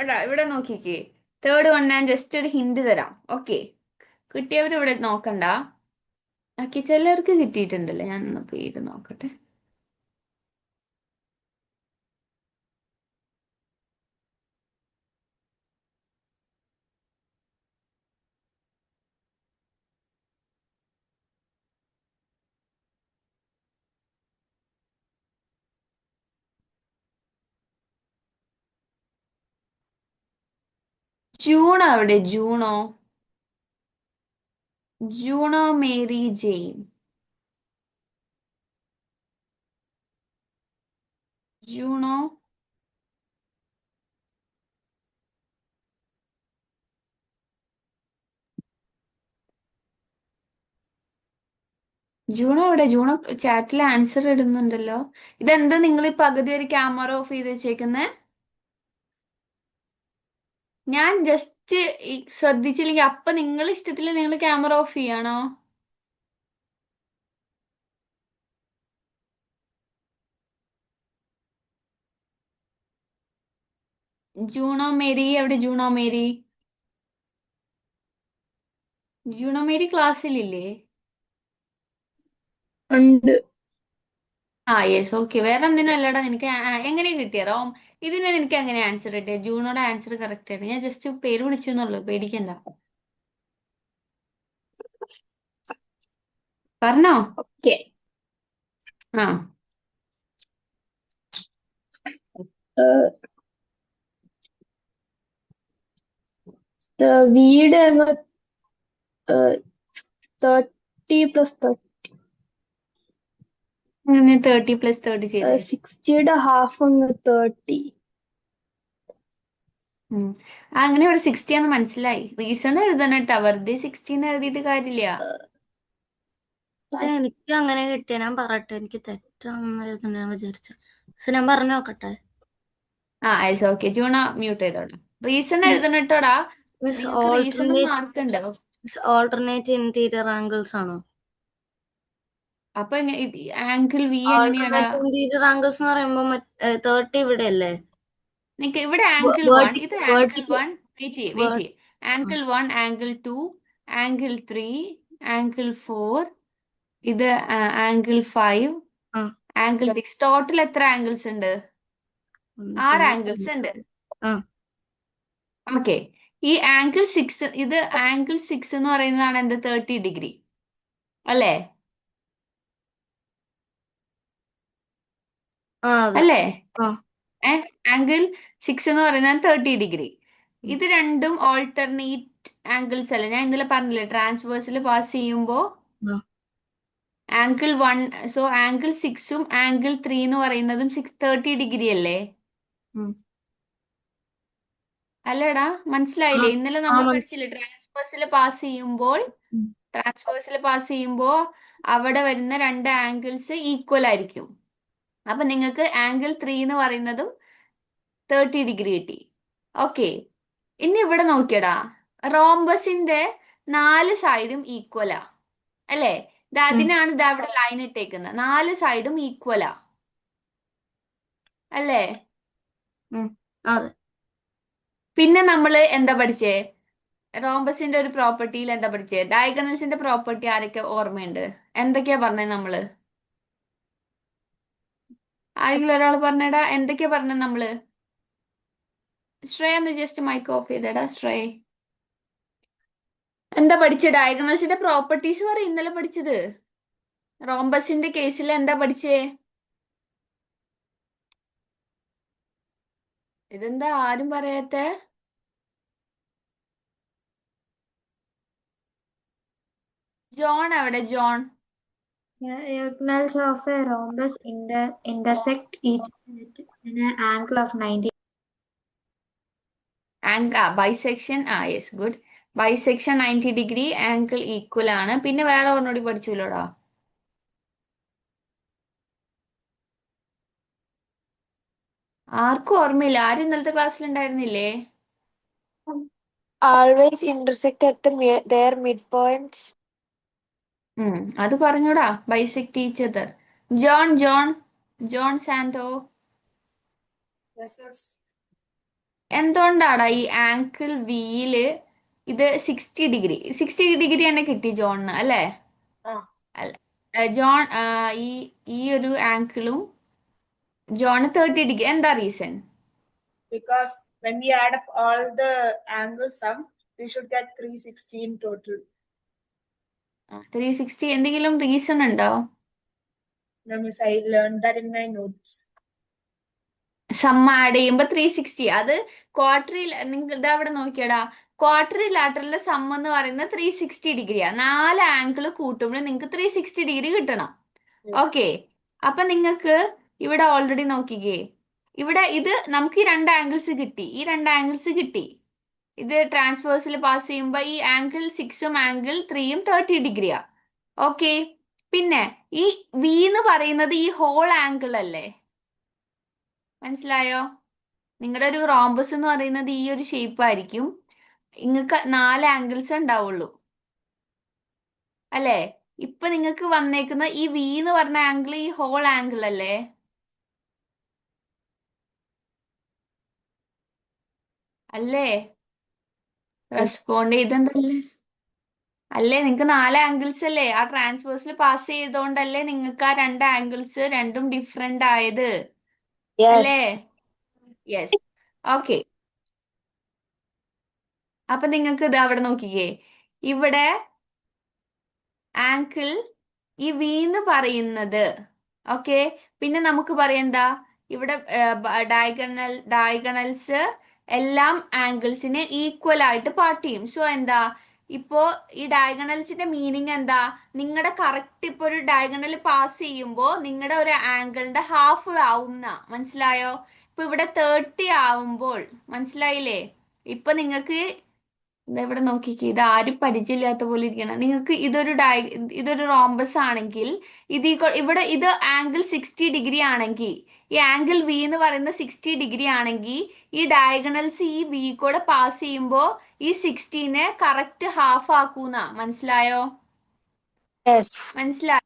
എടാ ഇവിടെ നോക്കിക്കേ, തേർഡ് വൺ ഞാൻ ജസ്റ്റ് ഒരു ഹിന്റ് തരാം. ഓക്കെ, കിട്ടിയവർ ഇവിടെ നോക്കണ്ട. ഓക്കെ, ചിലർക്ക് കിട്ടിയിട്ടുണ്ടല്ലേ, ഞാൻ ഒന്ന് പേര് നോക്കട്ടെ. ജൂണോ എവിടെ? Juno Mary Jain. ജൂണോ എവിടെ? ജൂണോ ചാറ്റിൽ ആൻസർ ഇടുന്നുണ്ടല്ലോ. ഇതെന്താ നിങ്ങൾ ഈ പകുതി ഒരു ക്യാമറ ഓഫ് ചെയ്ത് വെച്ചേക്കുന്നേ? ഞാൻ ജസ്റ്റ് ശ്രദ്ധിച്ചില്ലെങ്കിൽ അപ്പൊ നിങ്ങൾ ഇഷ്ടത്തിൽ നിങ്ങൾ ക്യാമറ ഓഫ് ചെയ്യാണോ? ജൂണോ മേരി എവിടെ? ജൂണോ മേരി ക്ലാസ്സിലില്ലേ? ഉണ്ട്. ആ യെസ്, ഓക്കെ. വേറെ എന്തിനും അല്ലടാ നിനക്ക് എങ്ങനെ കിട്ടിയറോ? ഇതിന് എനിക്ക് എങ്ങനെ ആൻസർ കിട്ടിയ? ജൂണോടെ ആൻസർ കറക്റ്റ് ആണ്. ഞാൻ ജസ്റ്റ് പേര് വിളിച്ചു എന്നുള്ളൂ, പേടിക്കണ്ട. പറഞ്ഞോ. ഓക്കെ. ആ വീട് 30 + 30. 30 + 30 ചെയ്തേ. 60യുടെ ഹാഫ് ഒന്ന് 30. അങ്ങനെ ഇവിടെ 60 ആന്ന് മനസ്സിലായി. റീസൺ എഴുതണം കേട്ടാ, വെറുതെ 16 എഴുതിയിട്ട് കാര്യമില്ല. എനിക്ക് അങ്ങനെ കിട്ടിയ ഞാൻ പറയട്ടെ, എനിക്ക് തെറ്റാണെന്ന് ഞാൻ വിചാരിച്ച. പക്ഷെ ഞാൻ പറഞ്ഞു നോക്കട്ടെ. ആ യെസ്, ഓക്കെ. ജൂണ മ്യൂട്ട് ചെയ്തോളാം. റീസൺ എഴുതണം കേട്ടോടാ. മിസ് നിങ്ങൾക്ക് റീസണും മാർക്ക് ഉണ്ട്. ഓൾട്ടർനേറ്റ് ഇന്റീരിയർ ആംഗിൾസ് ആണോ? അപ്പൊ ആംഗിൾ വി എങ്ങനെയാടാ? ഓൾട്ടർനേറ്റ് ഇന്റീരിയർ ആംഗിൾസ് എന്ന് പറയുമ്പോ 30 ഇവിടെ അല്ലേ? നിനക്ക് ഇവിടെ ആംഗിൾ 1, ഇത് angle 1. Wait angle 1, angle 2, angle 3, angle 4, ഇത് ആംഗിൾ 5, ആംഗിൾ 6. ടോട്ടൽ എത്ര ആംഗിൾസ് ഉണ്ട്? 6 ആംഗിൾസ് ഉണ്ട്. ഓക്കെ, ഈ ആംഗിൾ 6, ഇത് ആംഗിൾ 6 എന്ന് പറയുന്നതാണ് എന്ത്? 30 ഡിഗ്രി അല്ലേ? ആ അതെ അല്ലേ? ആ ആംഗിൾ 6 എന്ന് പറയുന്നത് 30 ഡിഗ്രി. ഇത് രണ്ടും ഓൾട്ടർനേറ്റ് ആംഗിൾസ് അല്ലേ? ഞാൻ ഇന്നലെ പറഞ്ഞില്ലേ ട്രാൻസ്വേഴ്സിൽ പാസ് ചെയ്യുമ്പോൾ ആ. ആംഗിൾ 1, സോ ആംഗിൾ 6ഉം ആംഗിൾ 3 എന്ന് പറയുന്നതും 30 ഡിഗ്രി അല്ലേ? ഉം. അല്ലടാ, ആ മനസ്സിലായില്ലേ? ഇന്നലെ ആ നമ്മൾ മനസ്സിലായി. പഠിച്ചില്ലേ ട്രാൻസ്വേഴ്സിൽ പാസ് ചെയ്യുമ്പോൾ അവിടെ വരുന്ന രണ്ട് ആംഗിൾസ് ഈക്വൽ ആയിരിക്കും. അപ്പൊ നിങ്ങൾക്ക് ആംഗിൾ 3 എന്ന് പറയുന്നതും 30 ഡിഗ്രി കിട്ടി. ഓക്കെ, ഇനി ഇവിടെ നോക്കിയടാ, റോംബസിന്റെ 4 സൈഡും ഈക്വലാ അല്ലേ? അതിനാണ് ഇതാ ഇവിടെ ലൈൻ ഇട്ടേക്കുന്നത്. 4 സൈഡും ഈക്വലാ അല്ലേ? ഉം. അതെ പിന്നെ നമ്മൾ എന്താ പഠിച്ചേ? റോംബസിന്റെ ഒരു പ്രോപ്പർട്ടിയിൽ എന്താ പഠിച്ചേ? ഡയഗണൽസിന്റെ പ്രോപ്പർട്ടി ആരൊക്കെ ഓർമ്മയുണ്ട്? എന്തൊക്കെയാ പറഞ്ഞത് നമ്മള്? ആരെങ്കിലും ഒരാൾ പറഞ്ഞേടാ, എന്തൊക്കെയാ പറഞ്ഞത് നമ്മള്? ശ്രേയ ഒന്ന് ജസ്റ്റ് മൈക്ക് ഓഫ് ചെയ്തേടാ. ശ്രേയ എന്താ പഠിച്ചത്? ഡയഗണൽസിന്റെ പ്രോപ്പർട്ടീസ് പറയും ഇന്നലെ പഠിച്ചത്. റോംബസിന്റെ കേസിൽ എന്താ പഠിച്ചേ? ഇതെന്താ ആരും പറയാത്തെ? ജോൺ എവിടെ? John Diagonals of a rhombus intersect each other in an angle of 90. Bisection. Yes, good. Bisection 90 degree, angle equal ആണ്. പിന്നെ വേറെ ഒന്നുകൂടി പഠിച്ചല്ലോടാ. ആർക്കും ഓർമ്മയില്ല. ആരും ഇന്നലത്തെ ക്ലാസ്സിൽ ഉണ്ടായിരുന്നില്ലേ? Always intersect at their midpoints. അത് പറഞ്ഞൂടാ. Bisect each other. John John John Santo, എന്തുകൊണ്ടാടാ ഈ ആംഗിൾ വിയില് ഇത് 60 ഡിഗ്രി തന്നെ കിട്ടി ജോണിന് അല്ലേ? ആ. അല്ല, ജോൺ ഈ ഈ ഒരു ആംഗിളും ജോണ് 30 ഡിഗ്രി. എന്താ reason? Because when we add up all the angles sum, we should get 360 in total. 360 എന്തെങ്കിലും റീസൺ ഉണ്ടോ? No, miss, I learned that in my notes. Sum add ചെയ്യുമ്പോ 360. അത് ക്വാർട്ടറി, നിങ്ങൾ ഇതാ അവിടെ നോക്കിയടാ, ക്വാർട്ടറി ലാറ്ററലിന്റെ സം എന്ന് പറയുന്നത് 360 ഡിഗ്രിയാ. 4 ആംഗിൾ കൂട്ടുമ്പോൾ നിങ്ങൾക്ക് 360 ഡിഗ്രി കിട്ടണം. Yes. ഓക്കെ, അപ്പൊ നിങ്ങൾക്ക് ഇവിടെ ഓൾറെഡി നോക്കിക്കേ, ഇവിടെ ഇത് നമുക്ക് ഈ രണ്ട് ആംഗിൾസ് കിട്ടി. ഇത് ട്രാൻസ്വേഴ്സിൽ പാസ് ചെയ്യുമ്പോൾ ഈ ആംഗിൾ 6ഉം ആംഗിൾ 3യും 30 ഡിഗ്രിയാ. ഓക്കെ, പിന്നെ ഈ വി എന്ന് പറയുന്നത് ഈ ഹോൾ ആംഗിൾ അല്ലേ? മനസ്സിലായോ? നിങ്ങളുടെ ഒരു റോംബസ് എന്ന് പറയുന്നത് ഈ ഒരു ഷേപ്പ് ആയിരിക്കും. നിങ്ങൾക്ക് 4 ആംഗിൾസ് ഉണ്ടാവുള്ളൂ അല്ലേ? ഇപ്പൊ നിങ്ങൾക്ക് വന്നേക്കുന്ന ഈ വി എന്ന് പറഞ്ഞ ആംഗിൾ ഈ ഹോൾ ആംഗിൾ അല്ലേ? അല്ലേ? റെസ്പോണ്ട് ചെയ്തെന്തല്ലേ? അല്ലേ, നിങ്ങൾക്ക് 4 ആംഗിൾസ് അല്ലേ? ആ ട്രാൻസ്വേഴ്സിൽ പാസ് ചെയ്തോണ്ടല്ലേ നിങ്ങൾക്ക് ആ രണ്ട് ആംഗിൾസ് രണ്ടും ഡിഫറെന്റ് ആയത് അല്ലേ? യെസ്. ഓക്കെ, അപ്പൊ നിങ്ങൾക്ക് ഇത് അവിടെ നോക്കിക്കേ, ഇവിടെ ആംഗിൾ ഈ വി എന്ന് പറയുന്നത്. ഓക്കെ, പിന്നെ നമുക്ക് പറയാം ഇവിടെ ഡയഗണൽസ് എല്ലാം ആംഗിൾസിനെ ഈക്വൽ ആയിട്ട് പാർട്ട് ചെയ്യും. സോ ഇപ്പോ ഈ ഡയഗണൽസിന്റെ മീനിങ് നിങ്ങളുടെ കറക്റ്റ് ഇപ്പൊ ഒരു ഡയഗണൽ പാസ് ചെയ്യുമ്പോൾ നിങ്ങളുടെ ഒരു ആംഗിളിന്റെ ഹാഫ് ആവുന്ന, മനസ്സിലായോ? ഇപ്പൊ ഇവിടെ 30 ആവുമ്പോൾ, മനസ്സിലായില്ലേ? ഇപ്പൊ നിങ്ങൾക്ക് ഇവിടെ നോക്കിക്കേ, ഇത് ആരും പരിചയമില്ലാത്ത പോലെ ഇരിക്കണം. നിങ്ങൾക്ക് ഇതൊരു റോംബസ് ആണെങ്കിൽ ഇവിടെ ഇത് ആംഗിൾ 60 ഡിഗ്രി ആണെങ്കിൽ, ഈ ആംഗിൾ വി എന്ന് പറയുന്നത് 60 ഡിഗ്രി ആണെങ്കിൽ, ഈ ഡയഗണൽസ് ഈ വി കൂടെ പാസ് ചെയ്യുമ്പോൾ ഈ 60നെ കറക്റ്റ് ഹാഫ് ആക്കൂന്ന, മനസ്സിലായോ? മനസ്സിലായോ?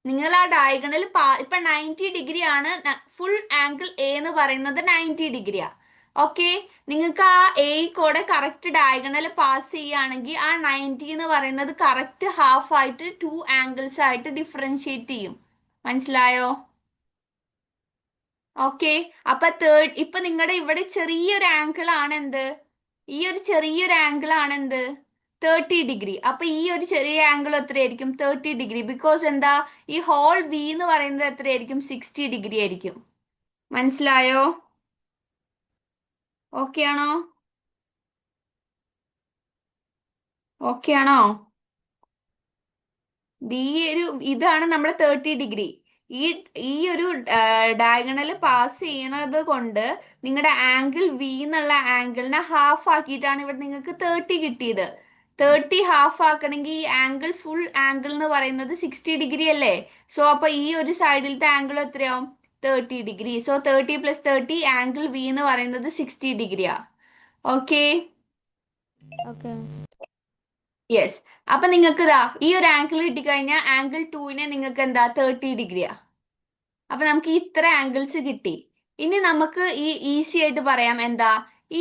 നിങ്ങൾ ആ ഡയഗണൽ ഇപ്പൊ 90 ഡിഗ്രി ആണ്. ഫുൾ ആംഗിൾ എ എന്ന് പറയുന്നത് 90 ഡിഗ്രിയാ. ഓക്കെ, നിങ്ങൾക്ക് ആ എ കൂടെ കറക്റ്റ് ഡയഗണൽ പാസ് ചെയ്യുകയാണെങ്കിൽ ആ 90 എന്ന് പറയുന്നത് കറക്റ്റ് ഹാഫ് ആയിട്ട് 2 ആംഗിൾസ് ആയിട്ട് ഡിഫറൻഷിയേറ്റ് ചെയ്യും. മനസ്സിലായോ? ഓക്കെ, അപ്പൊ ഇപ്പൊ നിങ്ങളുടെ ഇവിടെ ചെറിയൊരു ആംഗിൾ ആണ് എന്ത്? ഈ ഒരു ചെറിയൊരു ആംഗിൾ ആണ് എന്ത്? 30 ഡിഗ്രി. അപ്പൊ ഈ ഒരു ചെറിയ ആംഗിൾ എത്രയായിരിക്കും? 30 ഡിഗ്രി. ബിക്കോസ് എന്താ, ഈ ഹോൾ വി എന്ന് പറയുന്നത് എത്രയായിരിക്കും? 60 ഡിഗ്രി ആയിരിക്കും. മനസ്സിലായോ? ഓക്കെ ആണോ? ഓക്കെ ആണോ? ഇതാണ് നമ്മുടെ 30 ഡിഗ്രി. ഈ ഈ ഒരു ഡയഗണൽ പാസ് ചെയ്യണത് കൊണ്ട് നിങ്ങളുടെ ആംഗിൾ വി എന്നുള്ള ആംഗിളിനെ ഹാഫ് ആക്കിയിട്ടാണ് ഇവിടെ നിങ്ങൾക്ക് 30 കിട്ടിയത്. 30 ഹാഫ് ആക്കണമെങ്കിൽ ഈ ആംഗിൾ ഫുൾ ആംഗിൾ എന്ന് പറയുന്നത് 60 ഡിഗ്രി അല്ലേ? സോ അപ്പൊ ഈ ഒരു സൈഡിലത്തെ ആംഗിൾ എത്രയാവും? 30 ഡിഗ്രി. സോ 30 + 30 ആംഗിൾ വി എന്ന് പറയുന്നത് 60 ഡിഗ്രിയാ. ഓക്കെ. ഓക്കെ. യെസ്. അപ്പൊ നിങ്ങൾക്ക് ഇതാ ഈ ഒരു ആംഗിൾ കിട്ടിക്കഴിഞ്ഞാൽ ആംഗിൾ 2നെ നിങ്ങൾക്ക് എന്താ 30 ഡിഗ്രിയാ. അപ്പൊ നമുക്ക് ഇത്ര ആംഗിൾസ് കിട്ടി. ഇനി നമുക്ക് ഈ ഈസി ആയിട്ട് പറയാം എന്താ,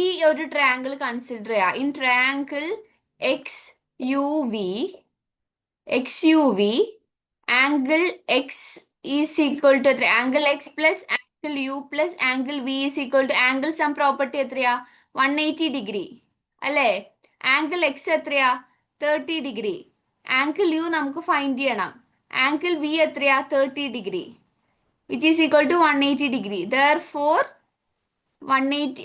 ഈ ഒരു ട്രയാങ്കിൾ കൺസിഡർ ചെയ്യാം. In triangle X U V angle X is equal to എത്ര? Angle X plus angle U plus angle V is equal to angle sum property എത്രയാ? 180 ഡിഗ്രി അല്ലേ? ആംഗിൾ എക്സ് എത്രയാ? 30 ഡിഗ്രി. ആംഗിൾ യു നമുക്ക് find ചെയ്യണം. Angle V എത്രയാ? 30 degree, which is equal to 180 degree. Therefore, 180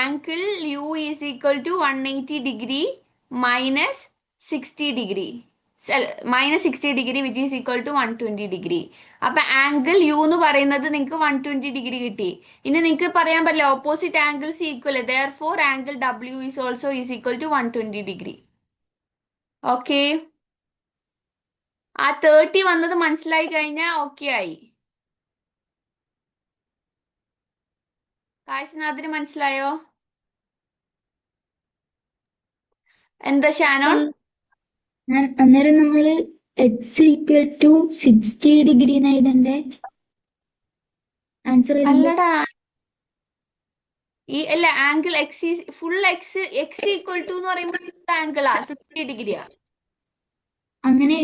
angle U is equal to 180 degree minus 60 degree. Minus 60 degree, which is equal to 120 degree. അപ്പൊ angle U എന്ന് പറയുന്നത് നിങ്ങൾക്ക് 120 degree കിട്ടി. ഇനി നിങ്ങൾക്ക് പറയാൻ പറ്റില്ല opposite angles equal. Therefore, angle W is also is equal to 120 degree. Okay. ആ 30 വന്നത് മനസ്സിലായി കഴിഞ്ഞാൽ ഓക്കെ ആയി. കാശിനാഥിന് മനസ്സിലായോ? എന്താ ഷാനോൺ? അന്നേരം നമ്മള് എക്സ് ഈക്വൽ ടു 60 ഡിഗ്രി എഴുതണ്ടേ? ആൻസർ അല്ലടാ, ഈ അല്ല angle X full X equal to എന്ന് പറയുമ്പോൾ ആംഗിളാ 60 ഡിഗ്രിയാ. അങ്ങനെ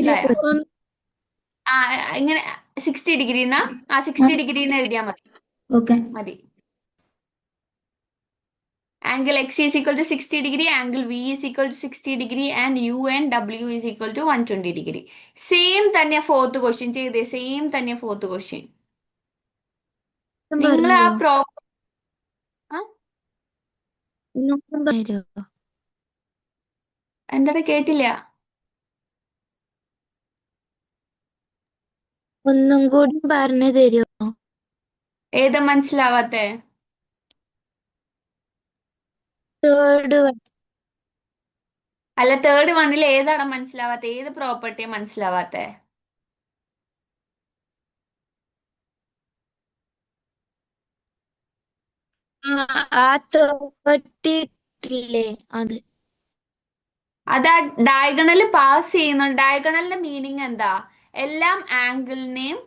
ആ ഇങ്ങനെ 60 ഡിഗ്രി എന്നാ 60 ഡിഗ്രി എന്ന് എഴുതിയാ മതി. ഓക്കെ. മതി. Angle x is equal to 60 degree, angle v is equal to 60 degree, and u and w is equal to 120 degree. Same തന്നെ ഫോർത്ത് ക്വസ്റ്റ്യൻ ചെയ്തേ. സെയിം തന്നെ ഫോർത്ത് ക്വസ്റ്റ്യൻ. നിങ്ങൾ ആ എന്താ കേട്ടില്ല? ഒന്നും കൂടി പറഞ്ഞു തരുമോ? ഏതാ മനസ്സിലാവാത്തെ? തേർഡ് അല്ല, തേർഡ് വണ്ണിൽ ഏതാണ് മനസ്സിലാവാത്ത? ഏത് പ്രോപ്പർട്ടിയാ മനസ്സിലാവാത്തെ? ആ തേർട്ടിട്ടില്ലേ അത്? അതാ ഡയഗണൽ പാസ് ചെയ്യുന്ന. ഡയഗണലിന്റെ മീനിങ് എന്താ? എല്ലാം ആംഗിളിനെയും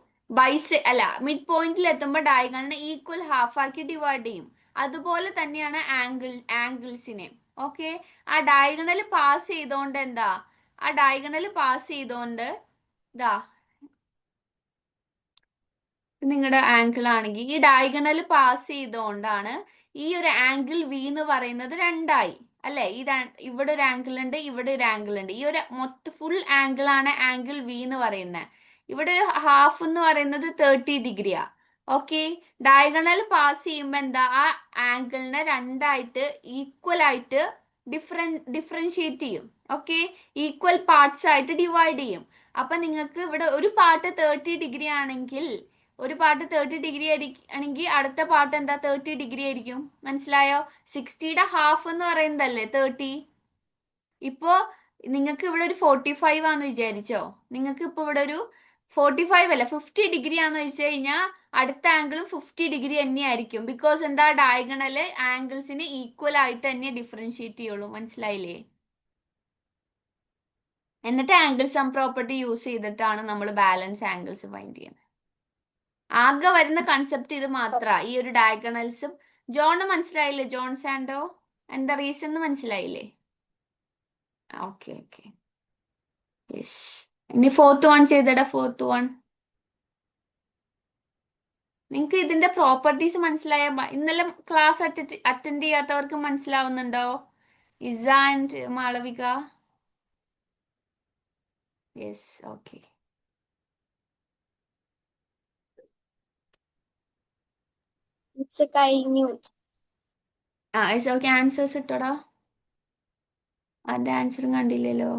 മിഡ് പോയിന്റിൽ എത്തുമ്പോൾ ഡയഗണലിനെ ഈക്വൽ ഹാഫ് ആക്കി ഡിവൈഡ് ചെയ്യും. അതുപോലെ തന്നെയാണ് ആംഗിൾസിനെ. ഓക്കെ. ആ ഡയഗണൽ പാസ് ചെയ്തോണ്ട് എന്താ, ആ ഡയഗണൽ പാസ് ചെയ്തോണ്ട് ഇതാ നിങ്ങളുടെ ആംഗിൾ ആണെങ്കിൽ ഈ ഡയഗണൽ പാസ് ചെയ്തുകൊണ്ടാണ് ഈ ഒരു ആംഗിൾ വി എന്ന് പറയുന്നത് രണ്ടായി അല്ലെ? ഇവിടെ ഒരു ആംഗിൾ ഉണ്ട്, ഇവിടെ ഒരു ആംഗിൾ ഉണ്ട്. ഈ ഒരു ഫുൾ ആംഗിൾ ആണ് ആംഗിൾ വി എന്ന് പറയുന്നത്. ഇവിടെ ഒരു ഹാഫ് എന്ന് പറയുന്നത് 30 ഡിഗ്രിയാ. ഓക്കെ. ഡയഗണൽ പാസ് ചെയ്യുമ്പോൾ എന്താ, ആ ആംഗിളിനെ രണ്ടായിട്ട് ഈക്വൽ ആയിട്ട് ഡിഫറൻഷിയേറ്റ് ചെയ്യും. ഓക്കെ. ഈക്വൽ പാർട്സ് ആയിട്ട് ഡിവൈഡ് ചെയ്യും. അപ്പൊ നിങ്ങൾക്ക് ഇവിടെ ഒരു പാർട്ട് 30 ഡിഗ്രി ആണെങ്കിൽ, ഒരു പാർട്ട് 30 ഡിഗ്രി ആണെങ്കിൽ അടുത്ത പാർട്ട് എന്താ 30 ഡിഗ്രി ആയിരിക്കും. മനസ്സിലായോ? 60യുടെ ഹാഫ് എന്ന് പറയുന്നതല്ലേ 30. ഇപ്പോ നിങ്ങൾക്ക് ഇവിടെ ഒരു 45 ആന്ന് വിചാരിച്ചോ. നിങ്ങൾക്ക് ഇപ്പൊ ഇവിടെ ഒരു 45 അല്ല 50 ഡിഗ്രി ആന്ന് വെച്ച് കഴിഞ്ഞാൽ അടുത്ത ആംഗിളും 50 ഡിഗ്രി തന്നെയായിരിക്കും. ബിക്കോസ് എന്താ, ഡയഗണല് ആംഗിൾസിന് ഈക്വൽ ആയിട്ട് തന്നെ ഡിഫറൻഷിയേറ്റ് ചെയ്യുള്ളൂ. മനസ്സിലായില്ലേ? എന്നിട്ട് ആംഗിൾ സം പ്രോപ്പർട്ടി യൂസ് ചെയ്തിട്ടാണ് നമ്മൾ ബാലൻസ് ആംഗിൾസ് ഫൈൻഡ് ചെയ്യുന്നത്. ആകെ വരുന്ന കൺസെപ്റ്റ് ഇത് മാത്ര. ഈ ഒരു ഡയഗണൽസും. ജോണ് മനസ്സിലായില്ലേ? ജോൺ സാൻഡോ എന്താ റീസൺ മനസ്സിലായില്ലേ? Okay okay. യെസ്. ഇനി ഫോർത്ത് വൺ ചെയ്തടാ. ഫോർത്ത് വൺ നിങ്ങക്ക് ഇതിന്റെ പ്രോപ്പർട്ടീസ് മനസ്സിലായ? ഇന്നലെ ക്ലാസ് അറ്റൻഡ് ചെയ്യാത്തവർക്ക് മനസ്സിലാവുന്നുണ്ടോ? Isa and Malavika? Yes, okay. കഴിഞ്ഞു. Yes, okay. ആൻസേഴ്സ് ഇട്ടോടാ. അതിന്റെ ആൻസറും കണ്ടില്ലല്ലോ.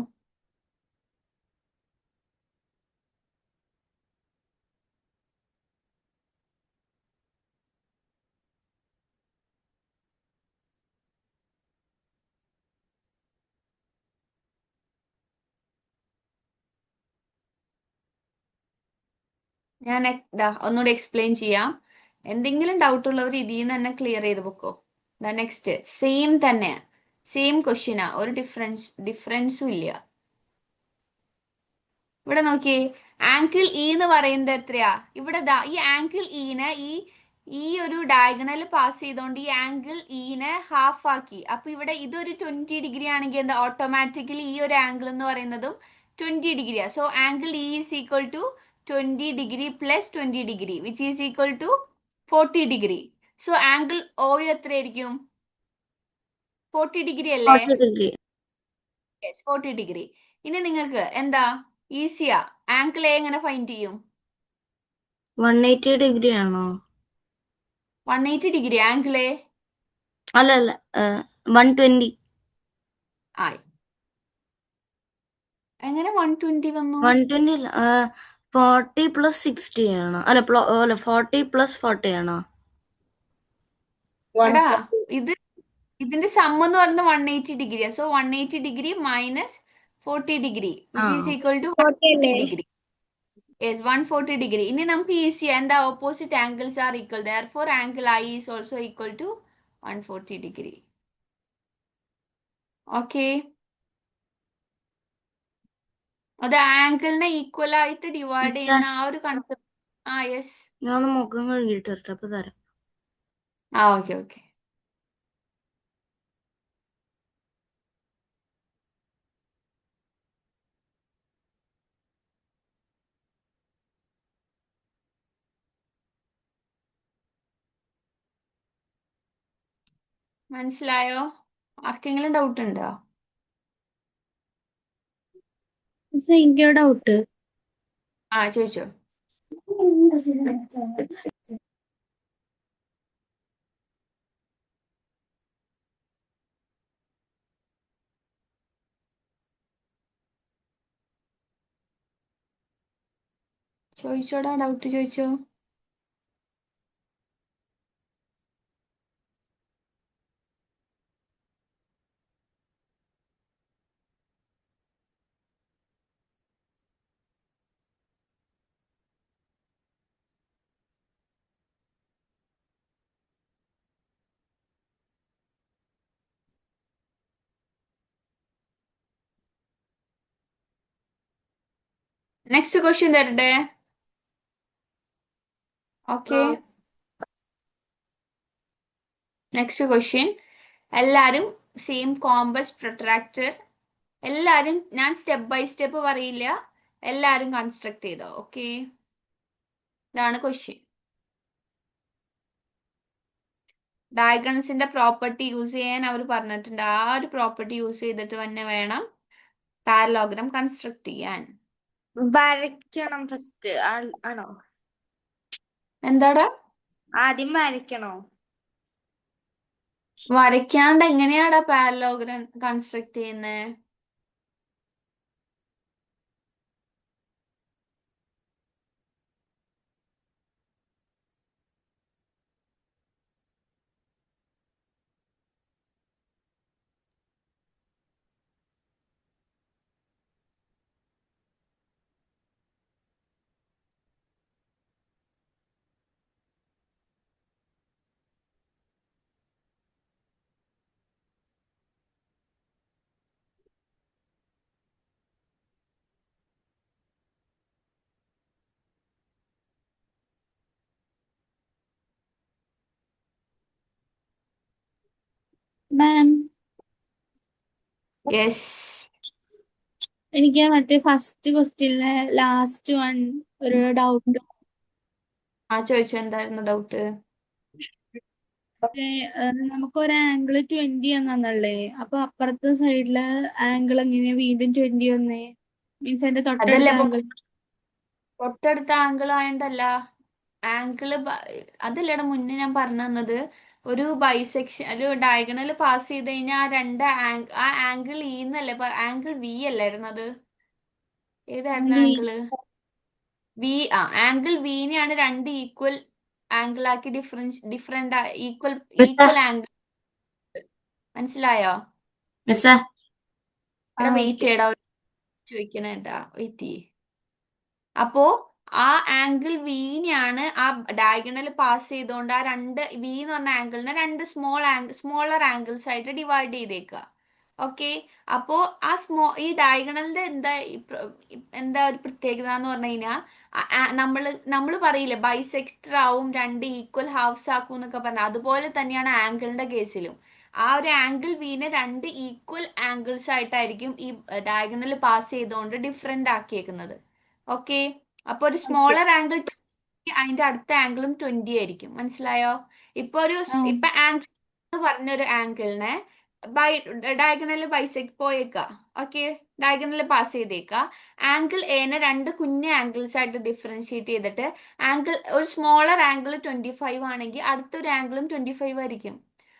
ഞാൻ ഒന്നുകൂടി എക്സ്പ്ലെയിൻ ചെയ്യാം. എന്തെങ്കിലും ഡൗട്ട് ഉള്ളവർ ഇതിൽ നിന്ന് തന്നെ ക്ലിയർ ചെയ്ത് വെക്കോ. നെക്സ്റ്റ് സെയിം തന്നെ, സെയിം ക്വസ്റ്റ്യനാ, ഒരു ഡിഫറൻസും ഇല്ല. ഇവിടെ നോക്കിയേ, ആംഗിൾ ഇ എന്ന് പറയുന്നത് എത്രയാ? ഇവിടെ ഈ ആംഗിൾ ഇനെ ഈ ഒരു ഡയഗണൽ പാസ് ചെയ്തോണ്ട് ഈ ആംഗിൾ ഇനെ ഹാഫ് ആക്കി. അപ്പൊ ഇവിടെ ഇതൊരു 20 ഡിഗ്രി ആണെങ്കിൽ എന്താ, ഓട്ടോമാറ്റിക്കലി ഈ ഒരു ആംഗിൾ എന്ന് പറയുന്നതും 20 ഡിഗ്രിയാ. So angle E is equal to 20 degree plus 20 degree which is equal to 40 degree. So angle O എത്രയായിരിക്കും? 40 ഡിഗ്രി അല്ലേ? 40 ഡിഗ്രി. Yes, 40 degree. ഇനി നിങ്ങൾക്ക് എന്താ ഈസിയാ, ആംഗിൾ എ എങ്ങനെ ഫൈൻഡ് ചെയ്യും? 180 ഡിഗ്രി ആണോ? 180 ഡിഗ്രി ആംഗിൾ എ അല്ല 120. ആയി. എങ്ങനെ 120 വന്നു? 120 അല്ല, 40 പ്ലസ് 60 ആണോ? അല്ല 40 പ്ലസ് 40 ആണോ? എടാ 140. ഇതിന്റെ സം എന്ന് പറയുന്നത് 180 ഡിഗ്രിയാ. So 180 degree minus 40 degree which is equal to 140 degree. Yes, 140 degree. ഇനി നമുക്ക് ഈസിയാ, എന്താ, opposite angles are equal, therefore angle I is also equal to 140 degree. Okay, അത് ആംഗിളിനെ ഈക്വൽ ആയിട്ട് ഡിവൈഡ് മിസ്സേ, ചെയ്യുന്ന ആ ഒരു കൺസെപ്റ്റ്. യെസ്. ഞാൻ ഒന്ന് മുഖം കഴുകിയിട്ട് വരട്ടെ, അപ്പൊ തരാം. Okay okay. മനസ്സിലായോ? ആർക്കെങ്കിലും ഡൗട്ട് ഉണ്ടോ? എനിക്കൊരു ഡൗട്ട്. ചോദിച്ചോ. ചോദിച്ചോടാ, ഡൗട്ട് ചോദിച്ചോ. നെക്സ്റ്റ് ക്വസ്റ്റ്യൻ തരട്ടെ? Okay, next question. എല്ലാരും സെയിം കോമ്പസ് പ്രൊട്രാക്ടർ, എല്ലാരും ഞാൻ സ്റ്റെപ്പ് ബൈ സ്റ്റെപ്പ് പറയില്ല, എല്ലാരും കൺസ്ട്രക്ട് ചെയ്തോ. ഓക്കെ, ഇതാണ് ക്വസ്റ്റ്യൻ. ഡയഗ്രംസിന്റെ പ്രോപ്പർട്ടി യൂസ് ചെയ്യാൻ അവർ പറഞ്ഞിട്ടുണ്ട്. ആ ഒരു പ്രോപ്പർട്ടി യൂസ് ചെയ്തിട്ട് തന്നെ വേണം പാരലോഗ്രാം കൺസ്ട്രക്ട് ചെയ്യാൻ. വരയ്ക്കണം ഫസ്റ്റ് ആണോ? എന്താടാ? ആദ്യം വരയ്ക്കണോ? വരയ്ക്കാണ്ട് എങ്ങനെയാടാ പാരലോഗ്രാം കൺസ്ട്രക്ട് ചെയ്യുന്നേ? മാം, യെസ്. എനിക്ക് മറ്റേ ഫസ്റ്റ് ക്വസ്റ്റ്യനിലെ ലാസ്റ്റ് വൺ ഒരു ഡൗട്ട്. ചോദിച്ചോ, എന്തായിരുന്നു ഡൗട്ട്? നമുക്കൊരു ആംഗിൾ 20 എന്നല്ലേ, അപ്പൊ അപ്പുറത്തെ സൈഡിലെ ആംഗിൾ എങ്ങനെയാ വീണ്ടും 20 വന്നേ? മീൻസ് എന്റെ അതല്ലേ തൊട്ടടുത്ത അപ്പൊ ആംഗിൾ. തൊട്ടടുത്ത ആംഗിൾ ആയണ്ടല്ല. ആംഗിള് അതല്ലേടാ മുന്നേ ഞാൻ പറഞ്ഞു തന്നത്. ഒരു ബൈസെക്ഷൻ ഒരു ഡയഗണൽ പാസ് ചെയ്ത് കഴിഞ്ഞാൽ ആ ആംഗിൾ എന്നല്ലേ ആംഗിൾ വി അല്ലായിരുന്നു അത്? ഏതായിരുന്നു ആംഗിൾ ആംഗിള്? ആംഗിൾ വിനെയാണ് രണ്ട് ഈക്വൽ ആംഗിൾ ആക്കി ഡിഫറെന്റ് ഈക്വൽ മിസ്സേ ആംഗിൾ. മനസ്സിലായോ? മിസ്സേ എടാ വെയിറ്റ് ഓക്കെ. ചെയ്യടാ, ചോദിക്കണേട്ടാ, വെയിറ്റ് ചെയ്യേ. അപ്പോ ആ ആംഗിൾ വിനെയാണ് ആ ഡയഗണൽ പാസ് ചെയ്തുകൊണ്ട് ആ രണ്ട് വി എന്ന് പറഞ്ഞ ആംഗിളിനെ രണ്ട് സ്മോളർ ആംഗിൾസ് ആയിട്ട് ഡിവൈഡ് ചെയ്തേക്കുക. ഓക്കെ. അപ്പോ ഈ ഡയഗണലിന്റെ എന്താ ഒരു പ്രത്യേകത എന്ന് പറഞ്ഞു കഴിഞ്ഞാൽ നമ്മള് പറയില്ലേ ബൈസെക്ടർ ആവും, രണ്ട് ഈക്വൽ ഹാഫ്സ് ആക്കും എന്നൊക്കെ പറഞ്ഞ അതുപോലെ തന്നെയാണ് ആംഗിളിന്റെ കേസിലും. ആ ഒരു ആംഗിൾ വിനെ രണ്ട് ഈക്വൽ ആംഗിൾസ് ആയിട്ടായിരിക്കും ഈ ഡയഗണൽ പാസ് ചെയ്തുകൊണ്ട് ഡിഫറെന്റ് ആക്കിയേക്കുന്നത്. ഓക്കെ. അപ്പൊ ഒരു ഓക്കെ. സ്മോളർ ആംഗിൾ അതിന്റെ അടുത്ത ആംഗിളും 20 ആയിരിക്കും. മനസ്സിലായോ? ഇപ്പൊ ആംഗിൾ എന്ന് പറഞ്ഞൊരു ആംഗിളിനെ ഡയഗണല് ബൈസെക്ട് പോയേക്ക. ഓക്കെ. ഡയഗണല് പാസ് ചെയ്തേക്ക. ആംഗിൾ എനെ രണ്ട് കുഞ്ഞ് ആംഗിൾസ് ആയിട്ട് ഡിഫറൻഷിയേറ്റ് ചെയ്തിട്ട് ഒരു സ്മോളർ ആംഗിൾ 25 ആണെങ്കിൽ അടുത്തൊരു ആംഗിളും 25 ആയിരിക്കും.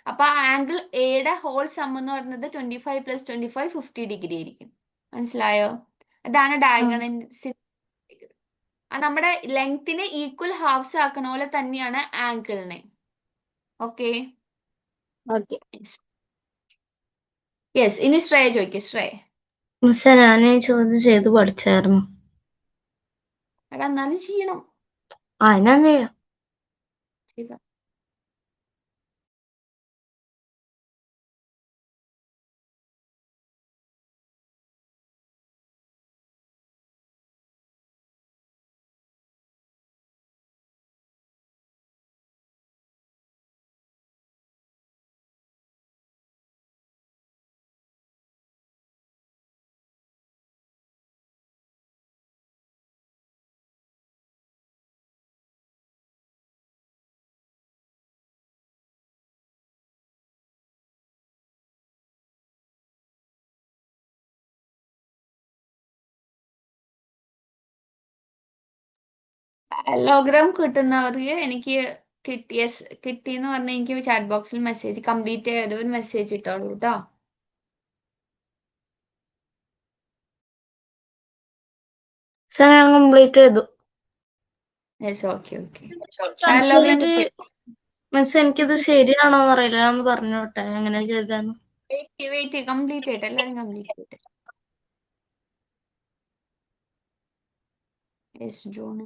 അപ്പൊ ആ ആംഗിൾ എയുടെ ഹോൾ സം എന്ന് പറയുന്നത് 25 + 25 50 ഡിഗ്രി ആയിരിക്കും. മനസ്സിലായോ? അതാണ് ഡയഗണൽ. നമ്മുടെ ലെങ്തിനെ ഈക്വൽ ഹാഫ്സ് ആക്കണ പോലെ തന്നെയാണ് ആംഗിളിനെ. ഓക്കെ. ഓക്കെ. യെസ്. ഇനി ശ്രേയ ചോദിക്കും. ശ്രേയ. മിസ്സേ ഞാൻ ഈ ചോദ്യം ചെയ്ത് പഠിച്ചായിരുന്നു. എടാ എന്നാലും ചെയ്യണം. ഞാൻ ചെയ്യാം. ചെയ്താ. പാരലോഗ്രാം കിട്ടുന്നവർക്ക് എനിക്ക് കിട്ടിയെന്ന് പറഞ്ഞ എനിക്ക് ചാറ്റ് ബോക്സിൽ മെസ്സേജ് കംപ്ലീറ്റ് ചെയ്ത് ഒരു മെസ്സേജ് ഇട്ടോളൂ കേട്ടോ. മിസ്സേ ഞാൻ കംപ്ലീറ്റ് ചെയ്തു. യെസ്. ഓക്കെ. ഓക്കെ. മിസ്സേ പാരലോഗ്രാം ഇത് മിസ്സേ എനിക്കിത് ശരിയാണോ എന്നറിയില്ല, ഞാൻ ഒന്ന് പറഞ്ഞോട്ടെ എങ്ങനെ ചെയ്താന്ന്. വെയിറ്റ് കംപ്ലീറ്റ് ചെയ്തിട്ട് എല്ലാരും കംപ്ലീറ്റ് ചെയ്തിട്ട്. യെസ്. ജൂൺ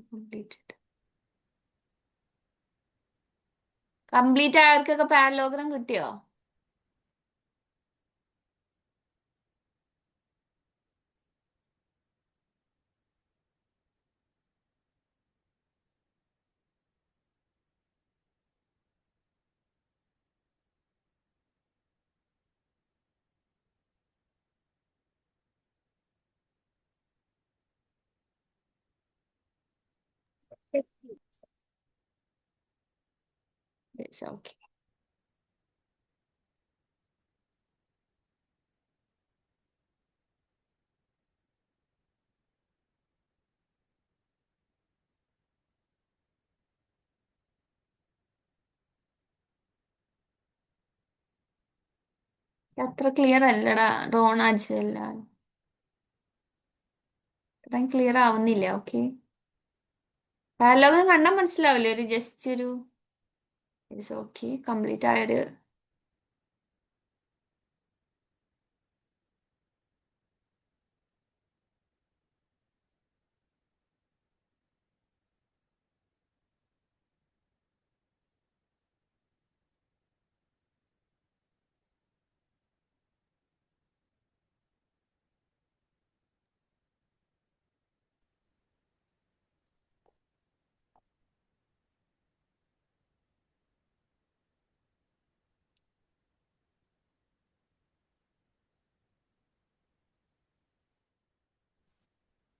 കംപ്ലീറ്റ് ആയവർക്കൊക്കെ പാരലോഗ്രാം കിട്ടിയോ? യെസ്. ഓക്കെ. അത്ര ക്ലിയർ അല്ലടാ റോണാജ്. എല്ലാം അത്രയും ക്ലിയർ ആവുന്നില്ല. ഓക്കെ. പാരലോഗ്രാം കണ്ടാൽ മനസ്സിലാവില്ലേ? ഒരു ജസ്റ്റ് ഒരു ഓക്കെ കംപ്ലീറ്റ് ആയൊരു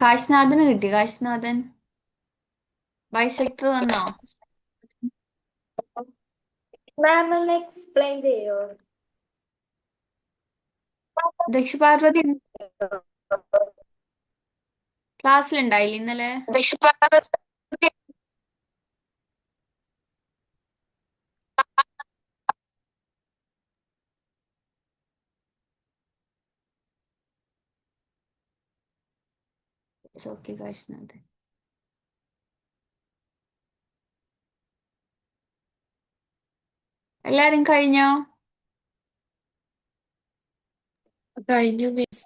കാശ്നാഥന് കിട്ടി. കാശ്നാഥൻ ബൈസെക്ടർ വന്നോ? മാം ഒന്ന് എക്സ്പ്ലെയിൻ ചെയ്യോ? ദക്ഷപാർവതി ക്ലാസ്സിലുണ്ടായില്ല ഇന്നലെ? ഓക്കെ ഗൈസ്, എല്ലാരും കഴിഞ്ഞോ? കഴിഞ്ഞു മിസ്.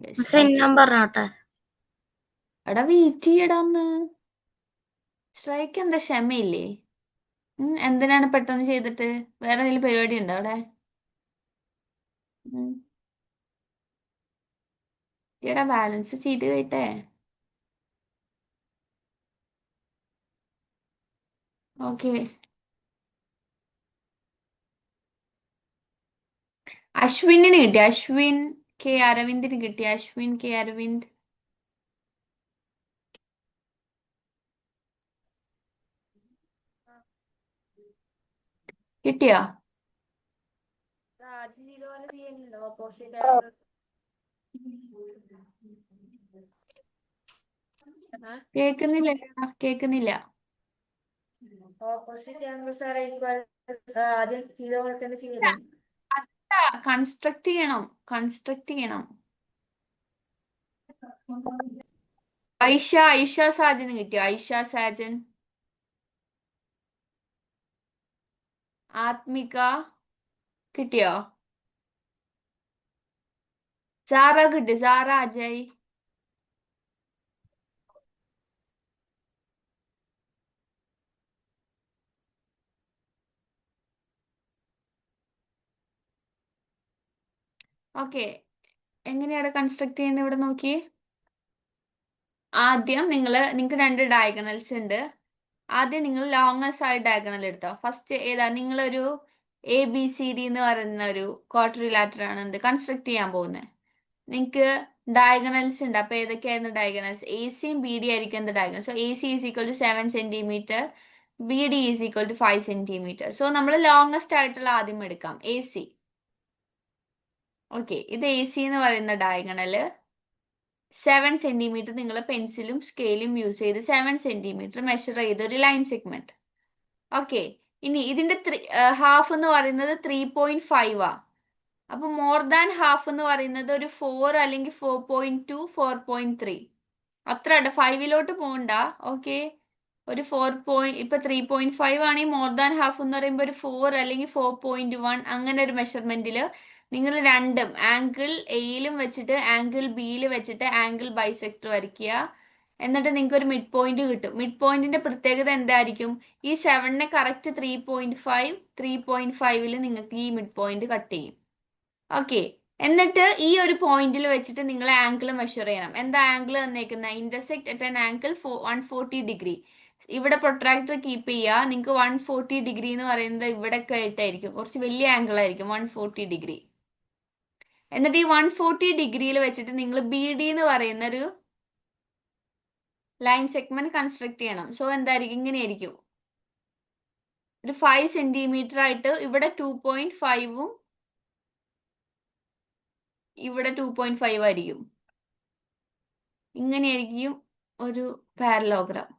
Yes, മിസ്സേ okay. ഞാൻ പറഞ്ഞോട്ടെ? എടാ വെയിറ്റ് ചെയ്യടാന്ന്. സ്ട്രൈക്ക് എന്താ ക്ഷമയില്ലേ? എന്തിനാണ് പെട്ടെന്ന് ചെയ്തിട്ട്? വേറെ എന്തെങ്കിലും പരിപാടി ഉണ്ടോ അവിടെ? എടാ ബാലൻസ് ചെയ്ത് കഴിട്ടെ. ഓക്കെ, അശ്വിനിന് കിട്ടി. അശ്വിൻ കെ അരവിന്ദിന് കിട്ടി. അശ്വിൻ കെ അരവിന്ദ് കിട്ടിയോ? കേക്കുന്നില്ല, കേക്കുന്നില്ല. ഓപ്പോസിറ്റ് ആംഗിൾസ് ആർ ഈക്വൽ ആദ്യം ചെയ്ത പോലെ തന്നെ ചെയ്യണം. കൺസ്ട്രക്ട് ചെയ്യണം, കൺസ്ട്രക്ട് ചെയ്യണം. ഐഷ സാജന് കിട്ടിയോ? ഐഷ സാജൻ. ആത്മിക കിട്ടിയോ? സാറ കിട്ടി. സാറ അജയ്. ഓക്കെ, എങ്ങനെയാണ് കൺസ്ട്രക്ട് ചെയ്യുന്നത് ഇവിടെ നോക്കി. ആദ്യം നിങ്ങൾക്ക് 2 ഡയഗണൽസ് ഉണ്ട്. ആദ്യം നിങ്ങൾ ലോങ്ങസ്റ്റ് ആയ ഡയഗണൽ എടുത്തോ. ഫസ്റ്റ് ഏതാ? നിങ്ങളൊരു ABCD എന്ന് പറയുന്ന ഒരു ക്വാഡ്രിലാറ്റർ ആണ് എന്ത് കൺസ്ട്രക്ട് ചെയ്യാൻ പോകുന്നത്. നിങ്ങൾക്ക് ഡയഗണൽസ് ഉണ്ട്. അപ്പൊ ഏതൊക്കെയായിരുന്നു ഡയഗണൽസ്? AC യും BD ആയിരിക്കും എന്ത് diagonal. So AC is equal to 7 centimetre, BD is equal to 5 centimetre. So നമ്മൾ ലോങ്ങസ്റ്റ് ആയിട്ടുള്ള ആദ്യം എടുക്കാം, AC. ഓക്കെ, ഇത് AC എന്ന് പറയുന്ന ഡയഗണല് 7 സെന്റിമീറ്റർ നിങ്ങൾ പെൻസിലും സ്കെയിലും യൂസ് ചെയ്ത് 7 സെന്റിമീറ്റർ മെഷർ ചെയ്ത ഒരു ലൈൻ സെഗ്മെന്റ്. ഓക്കെ, ഇനി ഇതിന്റെ ഹാഫ് എന്ന് പറയുന്നത് 3.5 ആ. അപ്പൊ മോർ ദാൻ ഹാഫ് എന്ന് പറയുന്നത് ഒരു 4 അല്ലെങ്കിൽ 4.2, 4.3 അത്ര 5ലോട്ട് പോകണ്ട. ഓക്കെ, ഒരു 4 ഇപ്പൊ 3.5 ആണെങ്കിൽ മോർ ദാൻ ഹാഫ് എന്ന് പറയുമ്പോൾ ഒരു 4 അല്ലെങ്കിൽ 4.1 അങ്ങനെ ഒരു മെഷർമെന്റില് നിങ്ങൾ രണ്ടും ആംഗിൾ എയിലും വെച്ചിട്ട് ആംഗിൾ ബിയിൽ വെച്ചിട്ട് ആംഗിൾ ബൈസെക്ടർ വരയ്ക്കുക. എന്നിട്ട് നിങ്ങൾക്ക് ഒരു മിഡ് പോയിന്റ് കിട്ടും. മിഡ് പോയിന്റിന്റെ പ്രത്യേകത എന്തായിരിക്കും? ഈ 7നെ കറക്റ്റ് 3.5 നിങ്ങൾക്ക് ഈ മിഡ് പോയിന്റ് കട്ട് ചെയ്യും. ഓക്കെ, എന്നിട്ട് ഈ ഒരു പോയിന്റിൽ വെച്ചിട്ട് നിങ്ങൾ ആംഗിൾ മെഷർ ചെയ്യണം. എന്താ ആംഗിൾ തന്നേക്കുന്നത്? Intersect at an angle 140 degree. ഇവിടെ പ്രൊട്രാക്ടർ കീപ്പ് ചെയ്യുക. നിങ്ങൾക്ക് 140 ഡിഗ്രി എന്ന് പറയുന്നത് ഇവിടെ ഒക്കെ ആയിട്ടായിരിക്കും, കുറച്ച് വലിയ ആംഗിൾ ആയിരിക്കും 140 ഡിഗ്രി. എന്നിട്ട് ഈ 140 ഡിഗ്രിയിൽ വെച്ചിട്ട് നിങ്ങൾ BD എന്ന് പറയുന്ന ഒരു ലൈൻ സെഗ്മെന്റ് കൺസ്ട്രക്ട് ചെയ്യണം. സോ എന്തായിരിക്കും? ഇങ്ങനെയായിരിക്കും. ഒരു 5 സെന്റിമീറ്റർ ആയിട്ട് ഇവിടെ 2.5ഉം ഇവിടെ 2.5 ആയിരിക്കും. ഇങ്ങനെയായിരിക്കും ഒരു പാരലോഗ്രാം.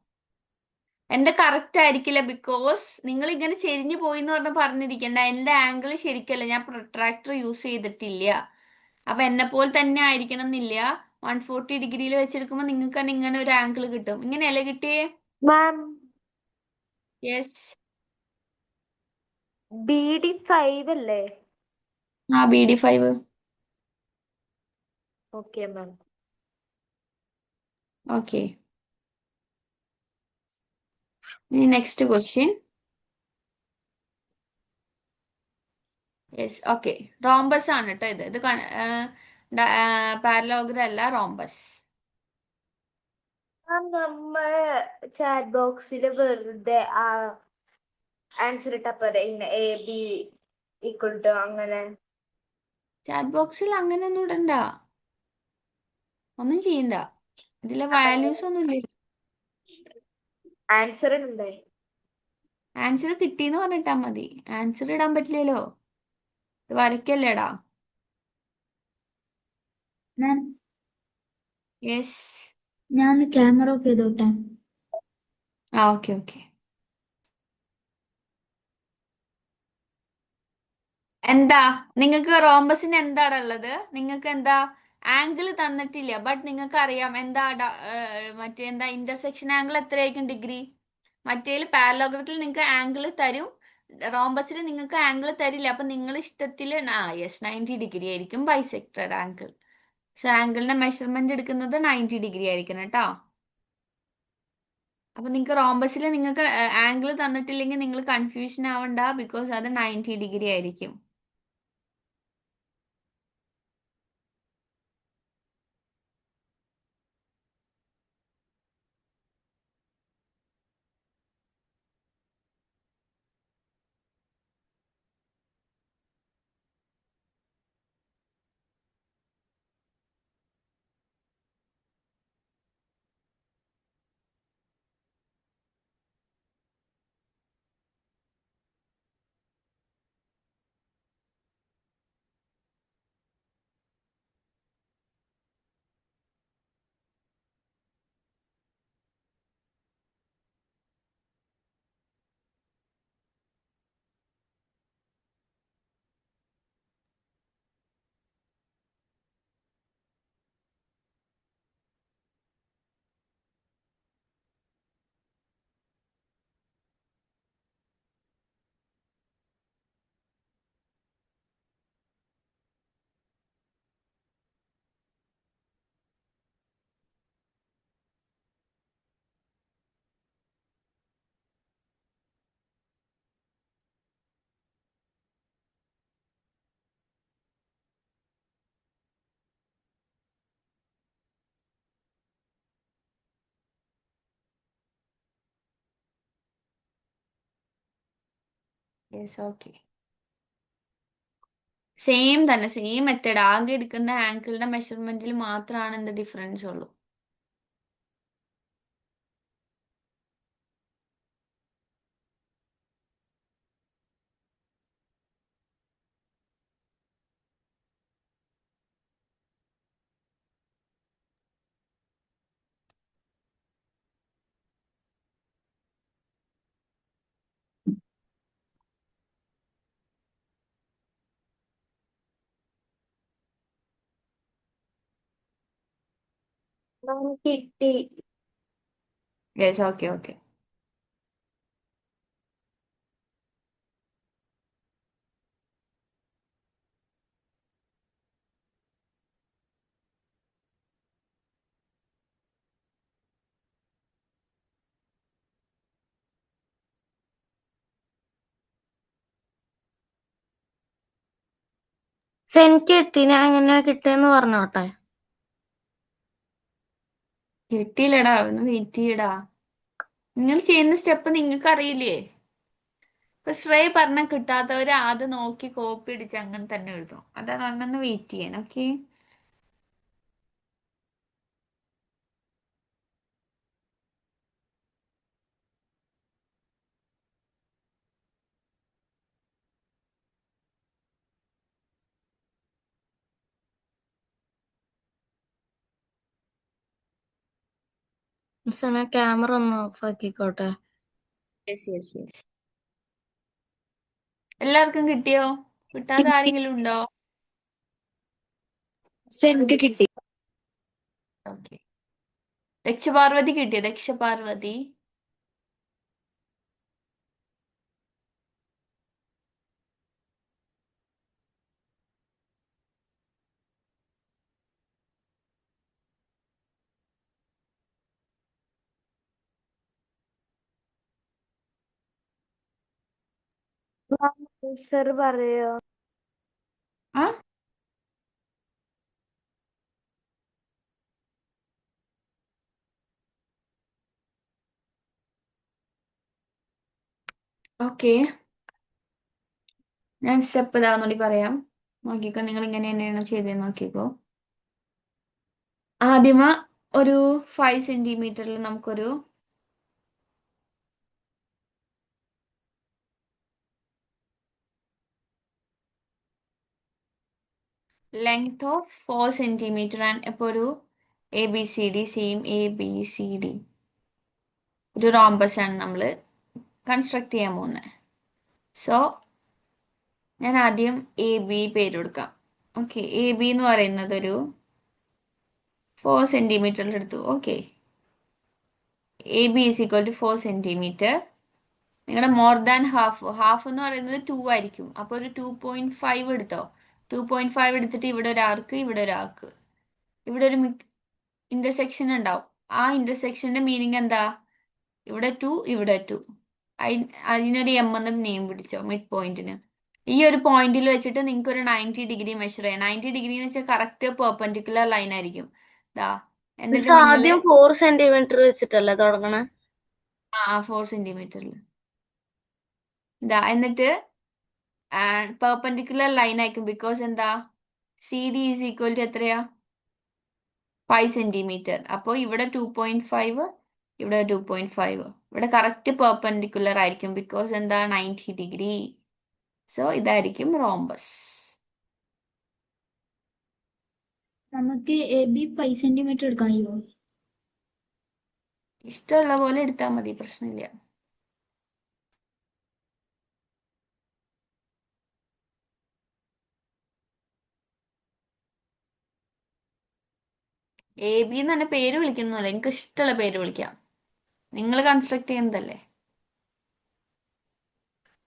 എന്റെ കറക്റ്റ് ആയിരിക്കില്ല, ബിക്കോസ് നിങ്ങൾ ഇങ്ങനെ ചെരിഞ്ഞു പോയി എന്ന് പറഞ്ഞിരിക്കണ്ട. എന്റെ ആംഗിൾ ശരിക്കല്ല, ഞാൻ പ്രൊട്രാക്ടർ യൂസ് ചെയ്തിട്ടില്ല. അപ്പൊ എന്നെ പോലെ തന്നെ ആയിരിക്കണം എന്നില്ല. 140 ഡിഗ്രിയിൽ വെച്ചെടുക്കുമ്പോൾ നിങ്ങൾക്ക് തന്നെ ഇങ്ങനെ ഒരു ആംഗിൾ കിട്ടും. ഇങ്ങനെയല്ലേ കിട്ടിയേ? മാം, യെസ്. BD 5 അല്ലേ? BD 5. Okay ma'am. ഓക്കെ, ഇനി next question. Yes, okay. Rhombus ആണ് കേട്ടോ ഇത് പാരലോഗ്രാം അല്ല, റോംബസ്. മാം, നമ്മൾ ചാറ്റ് ബോക്സിൽ വെറുതെ ആ ആൻസർ ഇട്ടാ പോരെ, ഇങ്ങനെ AB ഈക്വൽ ടു അങ്ങനെ. ചാറ്റ് ബോക്സിൽ അങ്ങനെ ഒന്നും ഇടണ്ട, ഒന്നും ചെയ്യണ്ട. ഇതിലെ വാല്യൂസ് ഒന്നും ഇല്ല. ആൻസർ ഉണ്ട്. ആൻസർ കിട്ടിന്ന് പറഞ്ഞിട്ടാ മതി. ആൻസർ ഇടാൻ പറ്റില്ലല്ലോ, ഇത് വരയ്ക്കല്ലേടാ. മാം, യെസ്. ഞാൻ ക്യാമറ ഓഫ് ചെയ്തോട്ടെ. ആ ഓക്കെ ഓക്കെ. എന്താ നിങ്ങൾക്ക് റോംബസിന് എന്താണ് ഉള്ളത്? നിങ്ങൾക്ക് എന്താ ആംഗിൾ തന്നിട്ടില്ല, ബട്ട് നിങ്ങൾക്ക് അറിയാം എന്താ മറ്റേ എന്താ ഇന്റർസെക്ഷൻ ആംഗിൾ എത്രയായിരിക്കും ഡിഗ്രി. മറ്റേതിൽ പാരലോഗ്രത്തിൽ നിങ്ങൾക്ക് ആംഗിൾ തരും, റോംബസിൽ നിങ്ങൾക്ക് ആംഗിൾ തരില്ല. അപ്പൊ നിങ്ങൾ ഇഷ്ടത്തിൽ യെസ് 90 ഡിഗ്രി ആയിരിക്കും ബൈസെക്ടർ ആംഗിൾ. സോ ആംഗിളിന്റെ മെഷർമെന്റ് എടുക്കുന്നത് 90 ഡിഗ്രി ആയിരിക്കണം കേട്ടോ. അപ്പൊ നിങ്ങൾക്ക് റോംബസിൽ നിങ്ങൾക്ക് ആംഗിൾ തന്നിട്ടില്ലെങ്കിൽ നിങ്ങൾ കൺഫ്യൂഷൻ ആവണ്ട, ബിക്കോസ് അത് 90 ഡിഗ്രി ആയിരിക്കും. Yes okay. സെയിം തന്നെ, സെയിം മെത്തേഡ്. ആകെ എടുക്കുന്ന ആംഗിളിന്റെ മെഷർമെന്റിൽ മാത്രമാണ് എന്ത് ഡിഫറൻസ് ഉള്ളൂ. കിട്ടി. Yes okay okay. എനിക്ക് കിട്ടി. ഞാൻ എങ്ങനെ കിട്ടിയെന്ന് പറഞ്ഞോട്ടെ. കിട്ടിയില്ലടാ, ഒന്ന് വെയിറ്റ് ചെയ്യടാ. നിങ്ങൾ ചെയ്യുന്ന സ്റ്റെപ്പ് നിങ്ങൾക്ക് അറിയില്ലേ? ഇപ്പൊ ശ്രേയ പറഞ്ഞ കിട്ടാത്തവര് അത് നോക്കി കോപ്പി അടിച്ച് അങ്ങനെ തന്നെ എഴുതും. അതാണ് അന്നൊന്ന് വെയിറ്റ് ചെയ്യാൻ. ഓക്കെ. മിസ്സേ ക്യാമറ ഒന്ന് ഓഫ് ആക്കിക്കോട്ടെ. Yes yes yes. എല്ലാവർക്കും കിട്ടിയോ? കിട്ടാതെ ആരെങ്കിലും ഉണ്ടോ? എനിക്ക് കിട്ടി. ഓക്കെ. ദക്ഷപാർവതി കിട്ടിയോ? ദക്ഷപാർവതി. ആൻസർ പറയോ? ആ ഓക്കെ. ഞാൻ സ്റ്റെപ്പ് ഇതാന്നോടി പറയാം. നോക്കിക്കോ, നിങ്ങൾ ഇങ്ങനെ തന്നെയാണ് ചെയ്തതെന്ന് നോക്കിക്കോ. ആദ്യമ ഒരു 5 സെന്റിമീറ്ററിൽ നമുക്കൊരു ലെങ്ത് ഓഫ് 4 സെന്റിമീറ്റർ ആൻഡ് ഇപ്പോൾ ഒരു ABCD സെയിം ABCD ഒരു റോംബസ് ആണ് നമ്മൾ കൺസ്ട്രക്ട് ചെയ്യാൻ പോകുന്നത്. സോ ഞാൻ ആദ്യം AB പേര് കൊടുക്കാം. ഓക്കെ, AB എന്ന് പറയുന്നത് ഒരു 4 സെന്റിമീറ്ററിൽ എടുത്തു. Okay, AB is equal to 4 centimetre. നിങ്ങളുടെ മോർ ദാൻ ഹാഫ് എന്ന് പറയുന്നത് 2 ആയിരിക്കും. അപ്പോൾ ഒരു 2.5 എടുത്തോ. 2.5 എടുത്തിട്ട് ഇവിടെ ഒരു ആർക്ക്, ഇവിടെ ഒരു ആർക്ക്, ഇവിടെ ഒരു ഇന്റർസെക്ഷൻ ഉണ്ടാവും. ആ ഇന്റർസെക്ഷന്റെ മീനിങ് എന്താ? ഇവിടെ 2, ഇവിടെ 2. അതിനൊരു M എന്ന് നെയിം പിടിച്ചോ മിഡ് പോയിന്റിന്. ഈ ഒരു പോയിന്റിൽ വെച്ചിട്ട് നിങ്ങൾക്ക് ഒരു 90 ഡിഗ്രി മെഷർ ചെയ്യാം. 90 ഡിഗ്രി എന്ന് വെച്ചാൽ കറക്റ്റ് പെർപെൻഡിക്കുലർ ലൈൻ ആയിരിക്കും. ദാ എന്നിട്ട് മിസ് നിങ്ങൾ ആദ്യം 4 സെന്റിമീറ്റർ വെച്ചിട്ടല്ലേ തുടങ്ങണേ? 4 സെന്റിമീറ്ററിൽ ഇതാ എന്നിട്ട് പെർപെൻഡിക്കുലർ ലൈൻ ആയിരിക്കും. ബിക്കോസ് എന്താ? CD ഈസ് ഈക്വൽ ടു എത്രയാ? 5 സെന്റിമീറ്റർ. അപ്പോൾ ഇവിടെ 2.5, ഇവിടെ 2.5, ഇവിടെ കറക്റ്റ് പെർപെൻഡിക്കുലർ ആയിരിക്കും. ബിക്കോസ് എന്താ? 90 ഡിഗ്രി. സോ ഇതായിരിക്കും റോംബസ്. നമുക്ക് AB 5 സെന്റിമീറ്റർ എടുക്കാൻ കഴിയുമോ? ഇഷ്ടമുള്ള പോലെ എടുത്താൽ മതി, പ്രശ്നമില്ല. AB എന്ന് തന്നെ പേര് വിളിക്കുന്നില്ല, എനിക്ക് ഇഷ്ടമുള്ള പേര് വിളിക്കാം. നിങ്ങൾ കൺസ്ട്രക്ട് ചെയ്യുന്നതല്ലേ.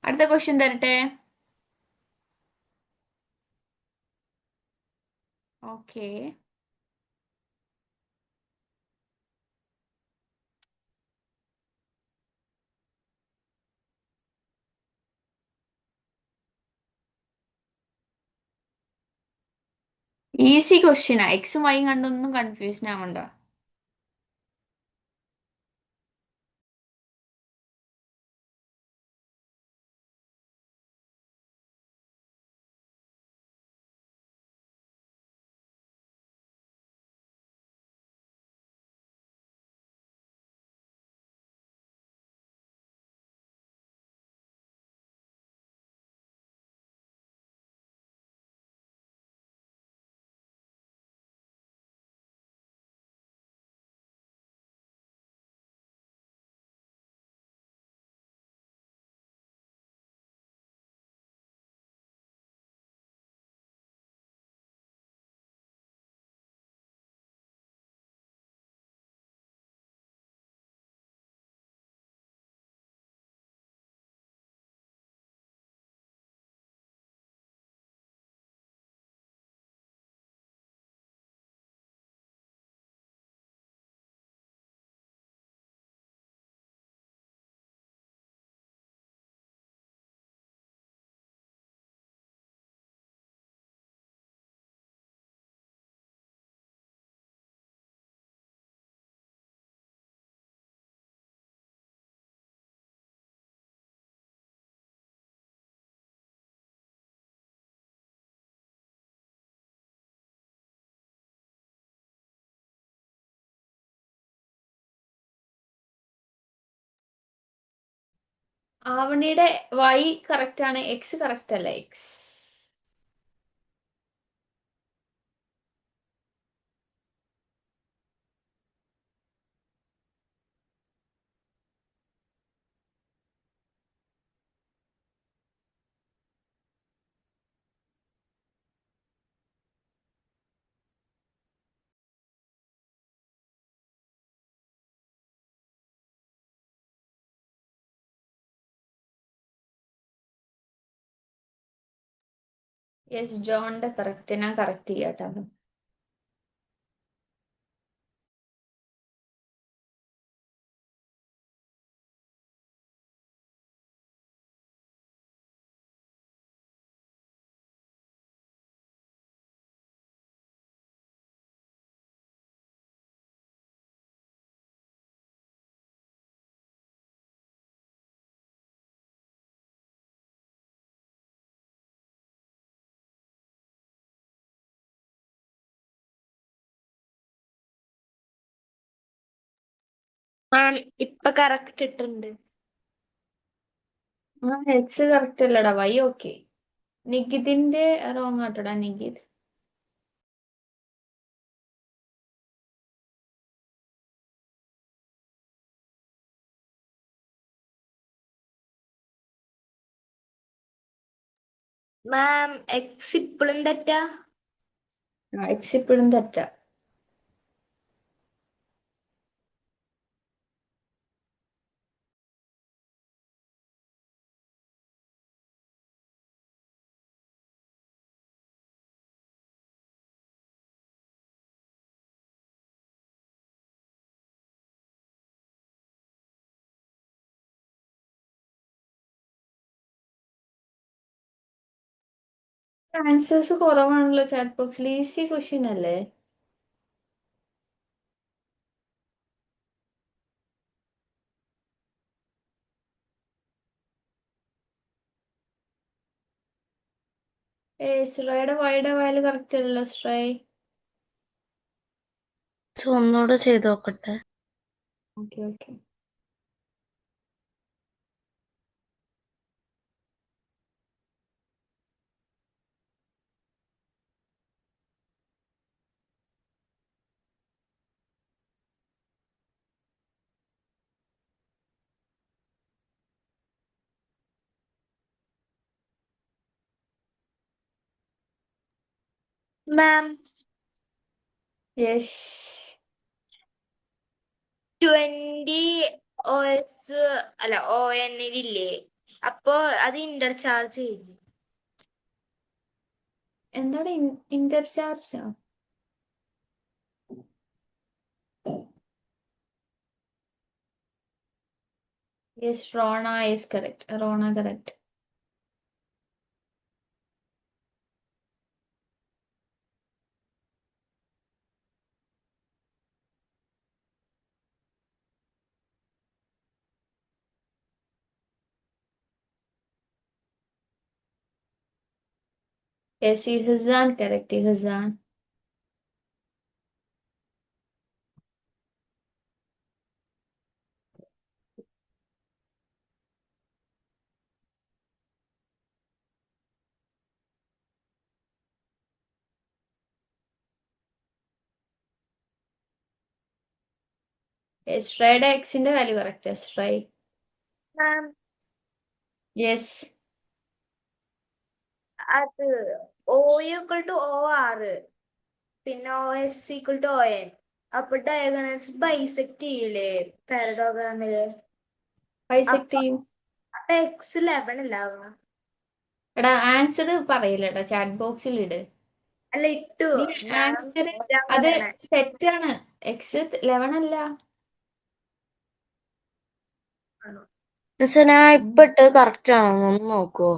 അടുത്ത ക്വസ്റ്റ്യൻ തരട്ടെ. ഓക്കെ, ഈസി ക്വസ്റ്റ്യനാ. എക്സും വൈയും കണ്ടൊന്നും കൺഫ്യൂഷൻ ആവണ്ട. ആവണിയുടെ Y കറക്റ്റ് ആണ്, X കറക്റ്റ് അല്ല. X യെസ്, ജോണിന്റെ കറക്റ്റ്. ഞാൻ കറക്റ്റ് ചെയ്യാട്ടോ. ഇപ്പൊ കറക്റ്റ് ഇട്ടുണ്ട്. X കറക്റ്റ് അല്ലടാ, Y ഓക്കെ. നികിതിന്റെ റോങ് ആട്ടോടാ, നികിത്. മാം എക്സ് ഇപ്പോഴും തെറ്റാ? എക്സ് ഇപ്പോഴും തെറ്റാ. ആൻസേഴ്സ് കുറവാണല്ലോ ചാറ്റ് ബോക്സിൽ. ഈസി ക്വസ്റ്റ്യൻ അല്ലേ? ശ്രേയുടെ വൈയുടെ വാല് കറക്റ്റ് അല്ലല്ലോ ശ്രേയ്. ഒന്നുകൂടെ ചെയ്ത് നോക്കട്ടെ. Okay okay. Ma'am yes. 20 OS അല്ല ON ഇല്ലേ, അപ്പൊ അത് ഇന്റർചാർജ് ചെയ്യും. എന്താണ് interchange? Yes, Rona is correct. Rona correct. Yes, Hisan correct. Hisan. ശ്രേയുടെ എക്സിന്റെ value correct. Shrey. Ma'am yes. അത് OU=OR പിന്നെ OS ON, അപ്പൊ ഡയഗണൽസ് ബൈസെക്ട് ചെയ്യില്ലേ പാരഡോഗ്രാമില്? ബൈസെക്ട് ചെയ്യും. അപ്പൊ X11 അല്ലാവുക? എടാ ആൻസർ പറയില്ലടാ, ചാറ്റ് ബോക്സിൽ ഇട്. അല്ല ഇട്ടു ആൻസർ അത് തെറ്റാണ്. X11 അല്ല. മിസ് ഞാൻ ഇപ്പൊ ഇട്ട് കറക്റ്റ് ആണോ ഒന്ന് നോക്കുവോ?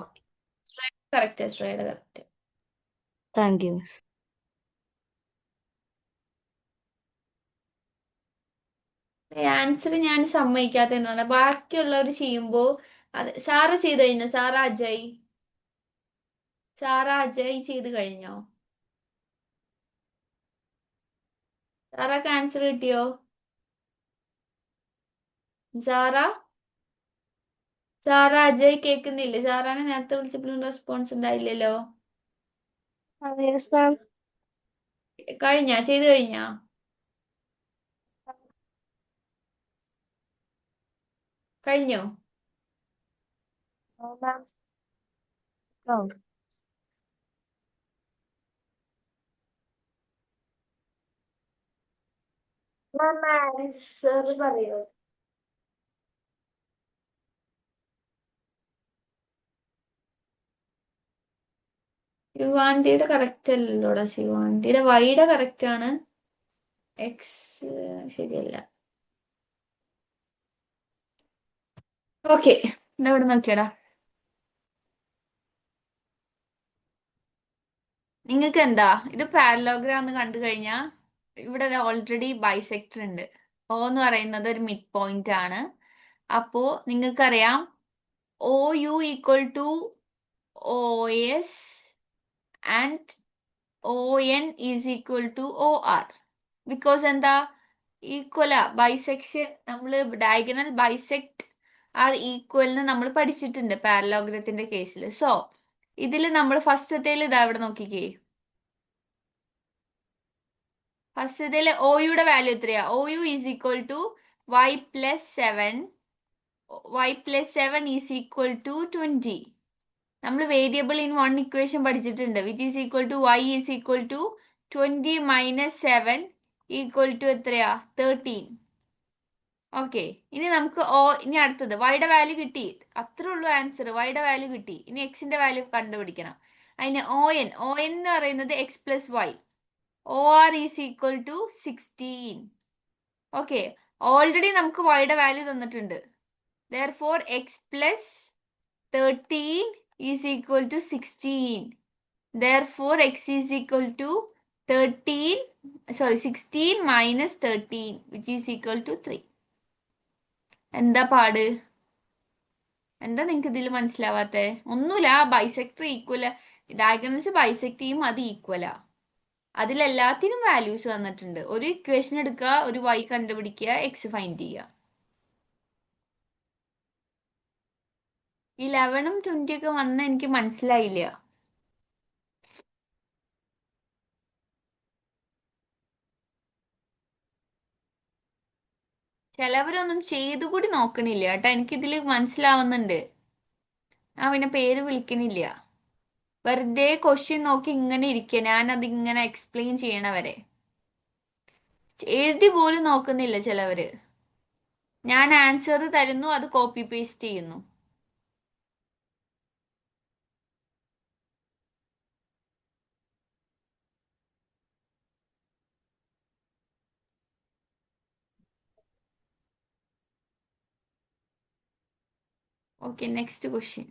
കറക്റ്റ്. ശ്രേയുടെ correct. Thank you miss. Answer ഞാൻ സമ്മതിക്കാത്ത ബാക്കിയുള്ളവർ ചെയ്യുമ്പോ അത് സാറ ചെയ്ത് കഴിഞ്ഞോ? സാറ അജയ് ചെയ്ത് കഴിഞ്ഞോ? സാറക്ക് ആൻസർ കിട്ടിയോ? സാറ അജയ് കേൾക്കുന്നില്ലേ? സാറാനെ നേരത്തെ വിളിച്ചപ്പോഴും റെസ്പോൺസ് ഉണ്ടായില്ലല്ലോ. ചെയ്ത് കഴിഞ്ഞാ? കഴിഞ്ഞോ? ആൻസർ പറയോ? ശിവാന്തിയുടെ കറക്റ്റ് അല്ലല്ലോടാ. ശിവാന്തിയുടെ വൈയുടെ കറക്റ്റ് ആണ്. എക്സ് ശരിയല്ല. ഓക്കെ, ഇവിടെ നോക്കിയടാ. നിങ്ങൾക്ക് എന്താ ഇത് പാരലോഗ്രാം എന്ന് കണ്ടു കഴിഞ്ഞാൽ ഇവിടെ ഓൾറെഡി ബൈസെക്ടർ ഉണ്ട്. O എന്ന് പറയുന്നത് ഒരു മിഡ് പോയിന്റ് ആണ്. അപ്പോ നിങ്ങൾക്കറിയാം OU = OS and ON = OR. Because എന്താ? ഈക്വലാ. ബൈസെക്ഷൻ നമ്മൾ ഡയഗണൽ ബൈസെക്ട് ആർ ഈക്വൽ എന്ന് നമ്മൾ പഠിച്ചിട്ടുണ്ട് പാരലോഗ്രത്തിന്റെ കേസിൽ. സോ ഇതിൽ നമ്മൾ ഫസ്റ്റത്തേൽ ഇതാ ഇവിടെ നോക്കിക്കേ. ഫസ്റ്റത്തേൽ OUയുടെ വാല്യൂ എത്രയാ? OU = y + 7. y + 7 = 20. നമ്മൾ വേരിയബിൾ ഇൻ വൺ ഇക്വേഷൻ പഠിച്ചിട്ടുണ്ട്, which is equal to y is equal to 20 minus 7 equal to എത്രയാ 13. ഓക്കെ, ഇനി നമുക്ക് ഇനി അടുത്തത് വൈയുടെ വാല്യൂ കിട്ടി, അത്രേ ഉള്ളൂ ആൻസർ. വൈയുടെ വാല്യൂ കിട്ടി, ഇനി എക്സിന്റെ വാല്യൂ കണ്ടുപിടിക്കണം. അതിന് ഒ എൻ എന്ന് പറയുന്നത് X plus Y, O R is equal to 16. Okay, already നമുക്ക് വൈയുടെ വാല്യൂ തന്നിട്ടുണ്ട്. Therefore x plus 13 is equal to 16. Therefore x is equal to 16 minus 13, which is equal to 3. എന്താ പാട്? എന്താ നിങ്ങൾക്ക് ഇതിൽ മനസ്സിലാവാത്തെ? ഒന്നുമില്ല, ബൈസെക്ടർ ഈക്വല, ഡയഗണൽസ് ബൈസെക്ട് ചെയ്യും, അത് ഈക്വലാ. അതിലെല്ലാത്തിനും വാല്യൂസ് തന്നിട്ടുണ്ട്. ഒരു ഇക്വേഷൻ എടുക്കുക, ഒരു y കണ്ടുപിടിക്കുക, എക്സ് ഫൈൻഡ് ചെയ്യുക. 11ഉം 20 ഒക്കെ വന്ന എനിക്ക് മനസ്സിലായില്ല. ചിലവരൊന്നും ചെയ്തുകൂടി നോക്കണില്ല കേട്ടോ, എനിക്കിതിൽ മനസ്സിലാവുന്നുണ്ട്. ആ പിന്നെ പേര് വിളിക്കണില്ല, വെറുതെ ക്വസ്റ്റ്യൻ നോക്കി ഇങ്ങനെ ഇരിക്കുക, ഞാനത് ഇങ്ങനെ എക്സ്പ്ലെയിൻ ചെയ്യണവരെ. എഴുതി പോലും നോക്കുന്നില്ല ചിലവര്. ഞാൻ ആൻസർ തരുന്നു, അത് കോപ്പി പേസ്റ്റ് ചെയ്യുന്നു. Okay, next question.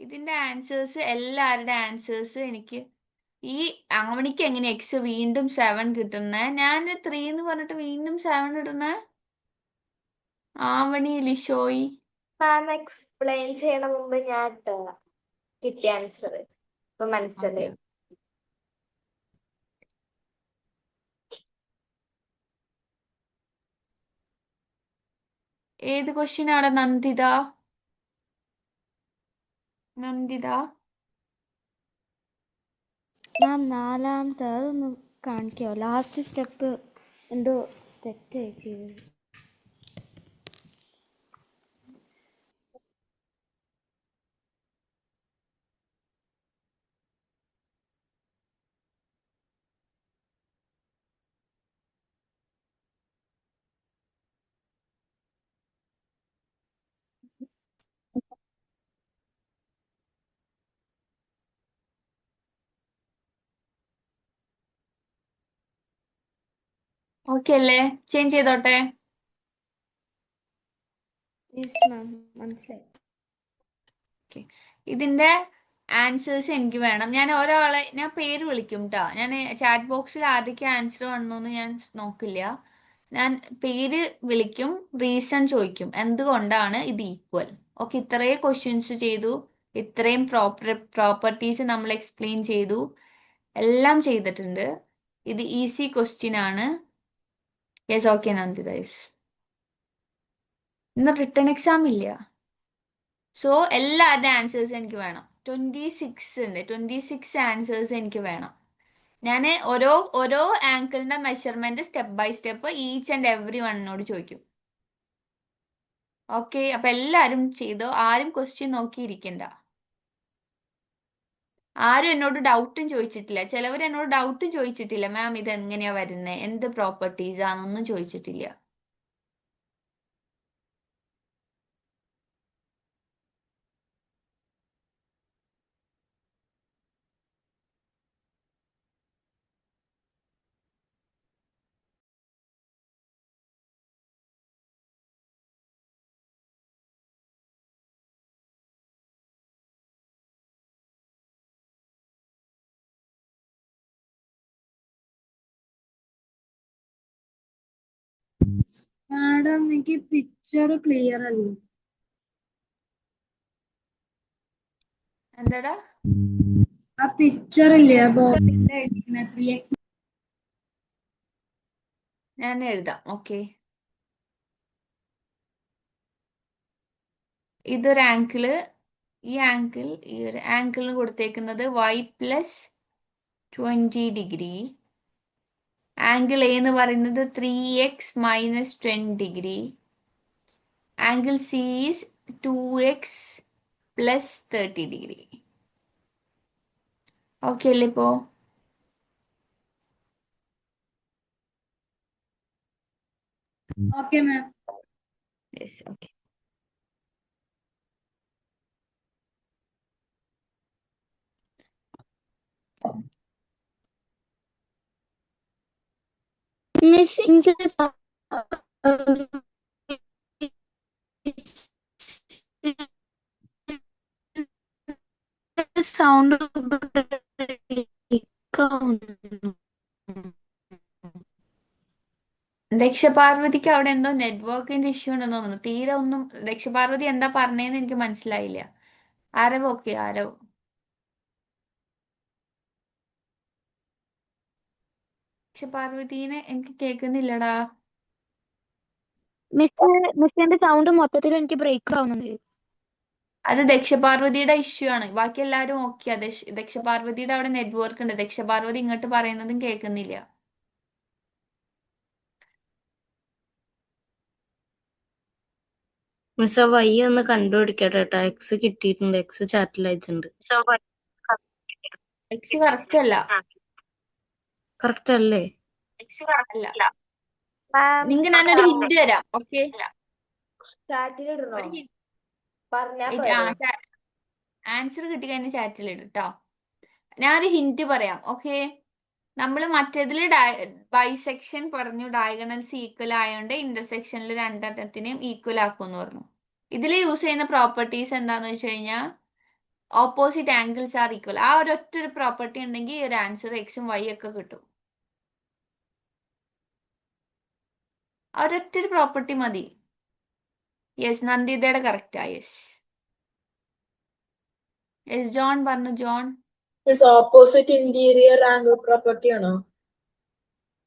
ഇതിന്റെ ആൻസേഴ്സ് എല്ലാവരുടെ ആൻസേഴ്സ് എനിക്ക്, ഈ ആവണിക്ക് എങ്ങനെ എക്സ് വീണ്ടും 7 കിട്ടുന്നേ? ഞാൻ 3 എന്ന് പറഞ്ഞിട്ട് വീണ്ടും 7 ഇടുന്നേ? ആവണി, ലിഷോയി. മാം എക്സ്പ്ലെയിൻ ചെയ്യണ മുമ്പ് ഞാൻ കിട്ടിയ ആൻസർ ഇപ്പൊ മനസ്സിലായി. ഏത് ക്വസ്റ്റ്യൻ ആണ് നന്ദിത? മാം നാലാമത്തെ അതൊന്ന് കാണിക്കാവോ? ലാസ്റ്റ് സ്റ്റെപ്പ് എന്തോ തെറ്റായി ചെയ്തത്. ഓക്കെ അല്ലേ? ചേഞ്ച് ചെയ്തോട്ടെ? യെസ് മാം, മനസ്സിലായി. ഓക്കെ, ഇതിന്റെ ആൻസേഴ്സ് എനിക്ക് വേണം. ഞാൻ പേര് വിളിക്കും കേട്ടോ. ഞാൻ ചാറ്റ് ബോക്സിൽ ആദ്യമൊക്കെ ആൻസർ വന്നോന്ന് ഞാൻ നോക്കില്ല. ഞാൻ പേര് വിളിക്കും, റീസൺ ചോദിക്കും, എന്തുകൊണ്ടാണ് ഇത് ഈക്വൽ. ഓക്കെ, ഇത്രയും ക്വസ്റ്റ്യൻസ് ചെയ്തു, ഇത്രയും പ്രോപ്പർട്ടീസ് നമ്മൾ എക്സ്പ്ലെയിൻ ചെയ്തു, എല്ലാം ചെയ്തിട്ടുണ്ട്. ഇത് ഈസി ക്വസ്റ്റ്യൻ ആണ്. Yes, okay Nanditha, yes. ഇന്ന് റിട്ടേൺ എക്സാം ഇല്ല. സോ എല്ലാവരുടെ ആൻസേഴ്സ് എനിക്ക് വേണം. 26 ഉണ്ട്, 26 ആൻസേഴ്സ് എനിക്ക് വേണം. ഞാൻ ഓരോ ആങ്കിളിന്റെ measurement step by step each and every വണ്ണിനോട് ചോദിക്കും. ഓക്കെ, അപ്പൊ എല്ലാവരും ചെയ്തോ, ആരും ക്വസ്റ്റ്യൻ നോക്കിയിരിക്കണ്ട. ആരും എന്നോട് ഡൗട്ടും ചോദിച്ചിട്ടില്ല. ചിലവർ എന്നോട് ഡൗട്ടും ചോദിച്ചിട്ടില്ല, മാം ഇത് എങ്ങനെയാ വരുന്നത്, എന്ത് പ്രോപ്പർട്ടീസ് ആണെന്നൊന്നും ചോദിച്ചിട്ടില്ല. മാഡം എനിക്ക് പിക്ചർ ക്ലിയർ അല്ലേ? എന്താടാ? ആ പിക്ചർ ഇല്ലേ ബോർഡിന്റെ 3x? ഞാൻ എഴുതാം. ഓക്കെ, ഇതൊരു ആംഗിള്, ഈ ഒരു ആംഗിളിന് കൊടുത്തേക്കുന്നത് y plus 20 degree. Angle A എന്ന് പറയുന്നത് 3x minus 10 degree. Angle C is 2x plus 30 degree. Okay അല്ലേ ഇപ്പോ? Okay, ma'am. Yes, okay. Miss English sound ദക്ഷപാർവതിക്ക് അവിടെ എന്തോ നെറ്റ്വർക്കിന്റെ ഇഷ്യൂ ഉണ്ടെന്ന് തോന്നുന്നു. തീരെ ഒന്നും ദക്ഷപാർവതി എന്താ പറഞ്ഞതെന്ന് എനിക്ക് മനസ്സിലായില്ല. ആരവ് ഓക്കെ, ആരവ്. ദക്ഷപാർവതീനെ എനിക്ക് കേൾക്കുന്നില്ലടാ. മിസ്സിന്റെ സൗണ്ട് മൊത്തത്തിൽ എനിക്ക് ബ്രേക്ക് ആവുന്നുണ്ട്. അത് ദക്ഷപാർവതിയുടെ ഇഷ്യൂ ആണ്. ബാക്കി എല്ലാവരും ഓക്കെയാ. ദക്ഷപാർവതിയുടെ അവിടെ നെറ്റ്വർക്ക് ഉണ്ട്. ദക്ഷപാർവതി ഇങ്ങോട്ട് പറയുന്നതും കേൾക്കുന്നില്ല. മിസ് ആ വൈ ഒന്ന് കണ്ടുപിടിക്കട്ടെ കേട്ടോ. എക്സ് കിട്ടിയിട്ടുണ്ട്, എക്സ് ചാറ്റിൽ അയച്ചിട്ടുണ്ട്. എക്സ് കറക്റ്റ് അല്ല. കറക്റ്റ് അല്ലേ? അല്ല. നിങ്ങൾക്ക് ഞാനൊരു ഹിന്റ് തരാം. ഓക്കെ, ചാറ്റിലിടണോ? ഒരു പറഞ്ഞാ പോരെ? ആൻസർ കിട്ടിക്കഴിഞ്ഞാൽ ചാറ്റിൽ ഇടും കേട്ടോ. ഞാനൊരു ഹിന്റ് പറയാം. ഓക്കെ, നമ്മൾ മറ്റേതിൽ ബൈസെക്ഷൻ പറഞ്ഞു, ഡയഗണൽസ് ഈക്വൽ ആയതുകൊണ്ട് ഇന്റർസെക്ഷനിൽ രണ്ടെണ്ണത്തിനെയും ഈക്വൽ ആക്കും എന്ന് പറഞ്ഞു. ഇതിൽ യൂസ് ചെയ്യുന്ന പ്രോപ്പർട്ടീസ് എന്താന്ന് വെച്ച് കഴിഞ്ഞാൽ ഓപ്പോസിറ്റ് ആംഗിൾസ് ആർ ഈക്വൽ. ആ ഒരൊറ്റ ഒരു പ്രോപ്പർട്ടി ഉണ്ടെങ്കിൽ ഒരു ആൻസർ എക്സും വൈ ഒക്കെ കിട്ടും. ആ ഒരൊറ്റ ഒരു പ്രോപ്പർട്ടി മതി. യെസ്, നന്ദിതയുടെ കറക്റ്റാ. യെസ് യെസ്, ജോൺ പറഞ്ഞു. John Miss opposite interior angle property ആണോ?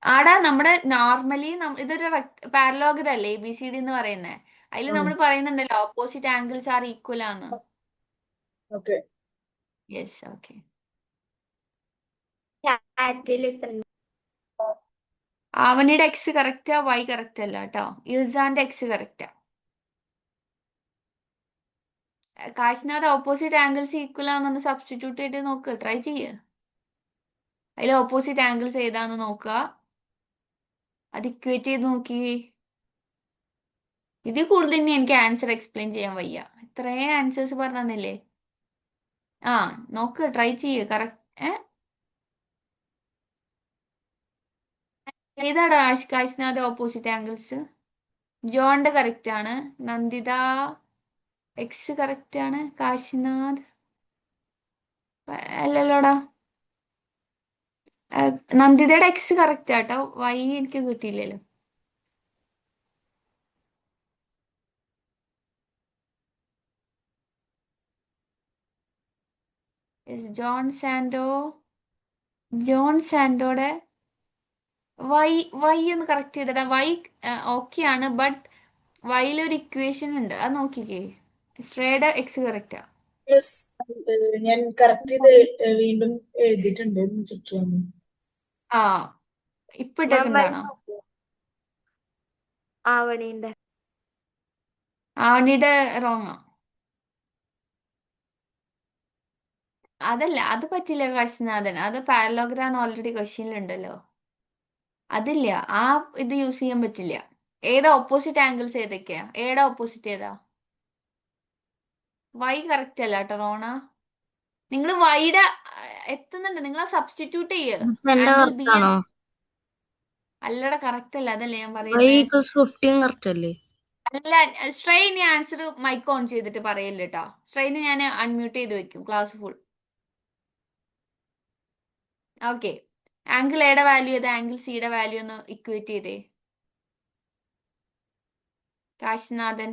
ആടാ, നമ്മുടെ നോർമലി ഇതൊരു പാരലോഗ്രാം അല്ലേ ABCD എന്ന് പറയുന്നത്. അതിൽ നമ്മൾ പറയുന്നുണ്ടല്ലോ ഓപ്പോസിറ്റ് ആംഗിൾസ് ആർ ഈക്വൽ ആണ്. Okay. Yes, okay. ചാറ്റിലിട്ടുണ്ട്. ആവണിയുടെ എക്സ് കറക്റ്റാ, വൈ കറക്റ്റ് അല്ല കേട്ടോ. ഇൽസാന്റെ എക്സ് കറക്റ്റാ. കാശ്നാഥ് ഓപ്പോസിറ്റ് ആംഗിൾസ് ഈക്വൽ ആണെന്ന് സബ്സ്റ്റിറ്റ്യൂട്ട് ചെയ്ത് നോക്ക്, ട്രൈ ചെയ്യ്. അതിൽ ഓപ്പോസിറ്റ് ആംഗിൾസ് ഏതാന്ന് നോക്കുക, അത് ഇക്വേറ്റ് ചെയ്ത് നോക്കി. ഇതിൽ കൂടുതൽ ഇനി എനിക്ക് ആൻസർ എക്സ്പ്ലെയിൻ ചെയ്യാൻ വയ്യ. ഇത്രയും ആൻസേഴ്സ് പറഞ്ഞില്ലേ. ആ, നോക്ക്, ട്രൈ ചെയ്യ്. കറക്റ്റ് ഏതാടാ കാശ്നാഥ് ഓപ്പോസിറ്റ് ആംഗിൾസ്? ജോണിന്റെ കറക്റ്റ് ആണ്. നന്ദിത എക്സ് കറക്റ്റ് ആണ്. കാശിനാഥ് അല്ലല്ലോടാ. നന്ദിതയുടെ എക്സ് കറക്റ്റ് ആട്ടോ, വൈ എനിക്ക് കിട്ടിയില്ലല്ലോ. ജോൺ സാൻഡോയുടെ വൈ ഒന്ന് കറക്റ്റ് ചെയ്തടാ. വൈ ഓക്കെ ആണ്, ബട്ട് വൈയിലൊരു ഇക്വേഷൻ ഉണ്ട്, അത് നോക്കിക്കേ. ശ്രേയുടെ എക്സ് കറക്റ്റാ. Miss, ഞാൻ കറക്റ്റ് ചെയ്ത് വീണ്ടും എഴുതിയിട്ടുണ്ട്, ചെക്ക് ചെയ്യാൻ. ആ, ഇപ്പൊ ഇട്ടേക്കുണ്ടാണോ? ആവണീന്റെ ആവണിയുടെ റോങ്ങാ. അതല്ല, അത് പറ്റില്ല കാശിനാഥൻ. അത് പാരലോഗ്രാം ഓൾറെഡി ക്വസ്റ്റ്യനിലുണ്ടല്ലോ. അതില്ല, ആ ഇത് യൂസ് ചെയ്യാൻ പറ്റില്ല. ഏതാ ഓപ്പോസിറ്റ് ആംഗിൾസ് ഏതൊക്കെയാ? ഏതാ ഓപ്പോസിറ്റ് ഏതാ? വൈ കറക്റ്റ് അല്ല കേട്ടോ റോണ. നിങ്ങൾ വൈയുടെ എത്തുന്നുണ്ട്, നിങ്ങൾ സബ്സ്റ്റിറ്റ്യൂട്ട് ചെയ്യ്. മിസ് എന്റെ ആംഗിൾ ബി കറക്റ്റ് ആണോ? അല്ലടാ, കറക്റ്റ് അല്ല, അതല്ലേ ഞാൻ വൈ പറയുന്നത്. ഈക്വൽസ് 15 കറക്റ്റ് അല്ലേ? അല്ല, സ്ട്രെയിൻ ആൻസർ മൈക്ക് ഓൺ ചെയ്തിട്ട് പറയല്ലേ കേട്ടോ. സ്ട്രെയിന് ഞാൻ അൺമ്യൂട്ട് ചെയ്ത് വെക്കും ക്ലാസ് ഫുൾ. ഓക്കെ, ആംഗിൾ എയുടെ വാല്യൂ ഏതാ? ആംഗിൾ സിയുടെ വാല്യൂ ഒന്ന് ഇക്വേറ്റ് ചെയ്തേ കാശിനാഥൻ.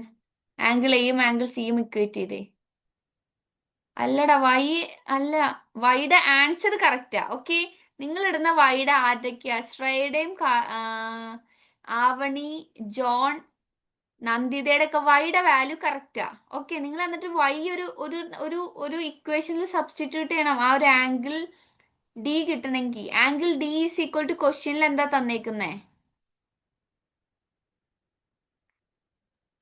ആംഗിൾ എയും ആംഗിൾ സിയും ഇക്വേറ്റ് ചെയ്തേ. അല്ലടാ, വൈ അല്ല, വൈയുടെ ആൻസർ കറക്റ്റാ. ഓക്കെ, നിങ്ങൾ ഇടുന്ന വൈയുടെ ആരൊക്കെയാ? ശ്രേയുടെയും ആവണി, ജോൺ, നന്ദിതയുടെ ഒക്കെ വൈയുടെ വാല്യൂ കറക്റ്റാ. ഓക്കെ, നിങ്ങൾ എന്നിട്ട് വൈ ഒരു ഒരു ഒരു ഒരു ഇക്വേഷനിൽ സബ്സ്റ്റിറ്റ്യൂട്ട് ചെയ്യണം. ആ ഒരു ആംഗിൾ ഡി കിട്ടണമെങ്കിൽ angle D is equal to ക്വസ്റ്റ്യനിൽ എന്താ തന്നേക്കുന്നേ?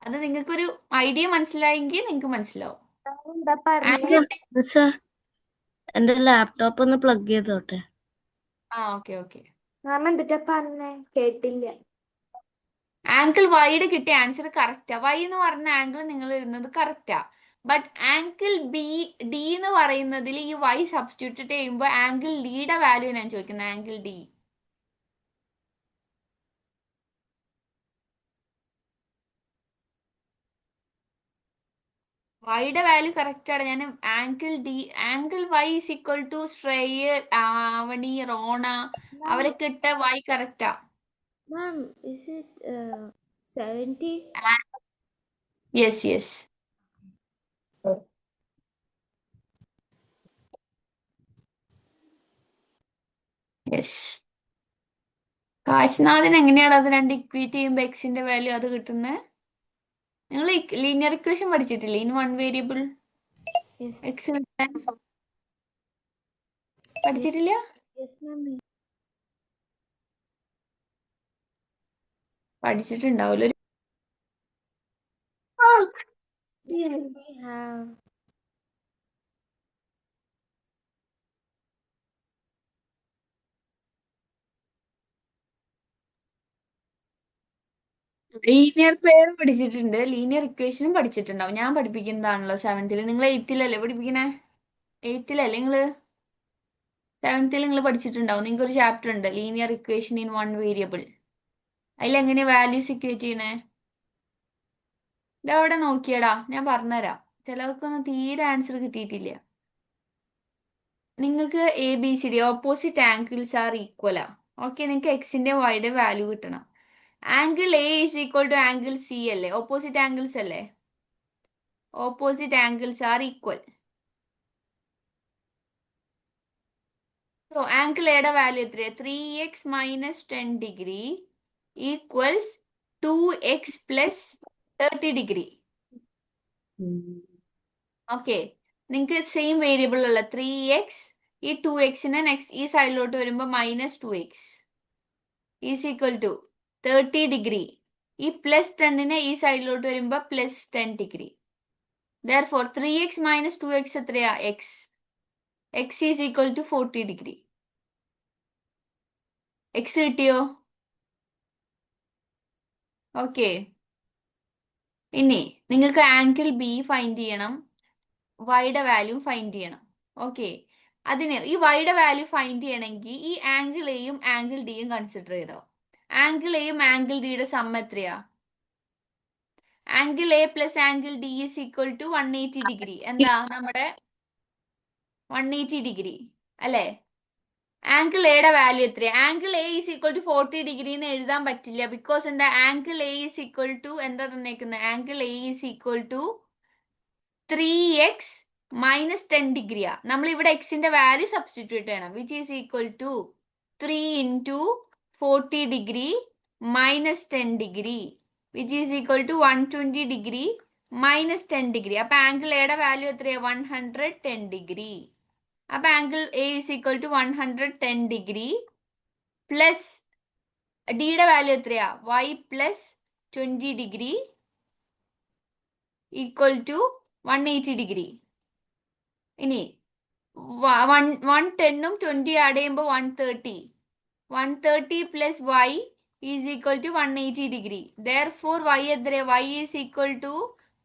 അത് നിങ്ങൾക്കൊരു ഐഡിയ മനസ്സിലായെങ്കിൽ നിങ്ങൾക്ക് മനസ്സിലാവും. എന്താ പറഞ്ഞേ? ആംഗിൾ മിസ്സേ എന്റെ ലാപ്ടോപ്പ് ഒന്ന് പ്ലഗ് ചെയ്തോട്ടെ. ഓക്കെ. മാം എന്തിട്ടാ പറഞ്ഞേ? കേട്ടില്ല. ആംഗിൾ വൈയുടെ കിട്ടിയ ആൻസർ കറക്റ്റാ. വൈ എന്ന് പറഞ്ഞ ആംഗിൾ നിങ്ങൾ ഇടുന്നത് കറക്റ്റാ. ബട്ട് ആംഗിൾ ഡി എന്ന് പറയുന്നതിൽ ഈ വൈ സബ്സ്റ്റിറ്റ്യൂട്ട് ചെയ്യുമ്പോൾ ആംഗിൾ ഡിയുടെ വാല്യൂ ഞാൻ ചോദിക്കുന്നത്. ആംഗിൾ ഡി വൈയുടെ വാല്യൂ കറക്റ്റ് ആണ്. ഞാൻ angle Y is equal to Shreya, Avani, Rona അവരൊക്കെ ഇട്ട വൈ കറക്റ്റാ. Ma'am, is it 70? യെസ്. കാശ്നാഥിന് എങ്ങനെയാണ് അത് രണ്ട് ഇക്വേറ്റ് ചെയ്യുമ്പോൾ എക്സിന്റെ വാല്യൂ അത് കിട്ടുന്നത്? നിങ്ങൾ ലീനിയർ ഇക്വേഷൻ പഠിച്ചിട്ടില്ലേ? In one variable Yes. X പഠിച്ചിട്ടില്ല? Yes, ma'am. പഠിച്ചിട്ടുണ്ടാവില്ല. We have. ലീനിയർ പെയർ പഠിച്ചിട്ടുണ്ട്, ലീനിയർ ഇക്വേഷനും പഠിച്ചിട്ടുണ്ടാവും. ഞാൻ പഠിപ്പിക്കുന്നതാണല്ലോ 7th. നിങ്ങൾ 8th പഠിപ്പിക്കണേ? 8th നിങ്ങള് 7th നിങ്ങൾ പഠിച്ചിട്ടുണ്ടാവും. നിങ്ങൾക്ക് ഒരു ചാപ്റ്റർ ഉണ്ട് linear equation in one variable. അതിലെങ്ങനെയാ വാല്യൂസ് ഇക്വേറ്റ് ചെയ്യണേ? ഇതവിടെ നോക്കിയടാ, ഞാൻ പറഞ്ഞുതരാം. ചിലവർക്കൊന്നും തീരെ ആൻസർ കിട്ടിയിട്ടില്ല. നിങ്ങൾക്ക് ABCD ഓപ്പോസിറ്റ് ആംഗിൾസ് ആർ ഈക്വലാ. ഓക്കെ, നിങ്ങൾക്ക് എക്സിന്റെ വൈയുടെ വാല്യൂ കിട്ടണം. Angle A is equal to angle C അല്ലേ? ഓപ്പോസിറ്റ് ആംഗിൾസ് അല്ലേ? Opposite angles are equal. So angle എയുടെ വാല്യൂ എത്രയാ? 3x minus 10 degree equals 2x plus 30 degree. Okay, നിങ്ങൾക്ക് സെയിം വേരിയബിൾ ഉള്ള 3x, ഈ 2xനെ നെക്സ്റ്റ് ഈ സൈഡിലോട്ട് വരുമ്പോൾ minus 2x is equal to 30 degree. ഈ പ്ലസ് 10നെ ഈ സൈഡിലോട്ട് വരുമ്പോൾ plus 10 degree. Therefore 3x minus 2x എത്രയാ? x. x is equal to 40 degree. x കിട്ടിയോ? ഓക്കെ, ഇനി നിങ്ങൾക്ക് ആംഗിൾ ബി ഫൈൻഡ് ചെയ്യണം, വൈയുടെ വാല്യൂ ഫൈൻഡ് ചെയ്യണം. ഓക്കെ, അതിന് ഈ വൈയുടെ വാല്യൂ ഫൈൻഡ് ചെയ്യണമെങ്കിൽ ഈ ആംഗിൾ എയും ആംഗിൾ ഡിയും കൺസിഡർ ചെയ്തോ. ആംഗിൾ എയും ആംഗിൾ ഡിയുടെ സം എത്രയാ? Angle A plus angle D is equal to 180 degree. എന്താ നമ്മുടെ 180 ഡിഗ്രി അല്ലേ? ആംഗിൾ എയുടെ വാല്യൂ എത്രയാ? Angle A is equal to 40 degree എന്ന് എഴുതാൻ പറ്റില്ല. ബിക്കോസ് എന്താ? Angle A is equal to എന്താ തന്നേക്കുന്നത്? Angle A is equal to 3x minus 10 ഡിഗ്രിയാ. നമ്മൾ ഇവിടെ എക്സിന്റെ വാല്യൂ സബ്സ്റ്റിറ്റ്യൂട്ട് ചെയ്യണം, which is equal to 3 into 40 degree minus 10 degree, which is equal to 120 degree minus 10 degree. അപ്പൊ ആംഗിൾ എയുടെ വാല്യൂ എത്രയാ? 110 ഡിഗ്രി. അപ്പൊ angle A is equal to 110 degree plus ഡിയുടെ വാല്യൂ എത്രയാ? y plus 20 degree equal to 180 degree. ഇനി 110ഉം 20 add ചെയ്യുമ്പോൾ 130. 130 plus y is equal to 180 degree. Therefore y എത്രയാ? y is equal to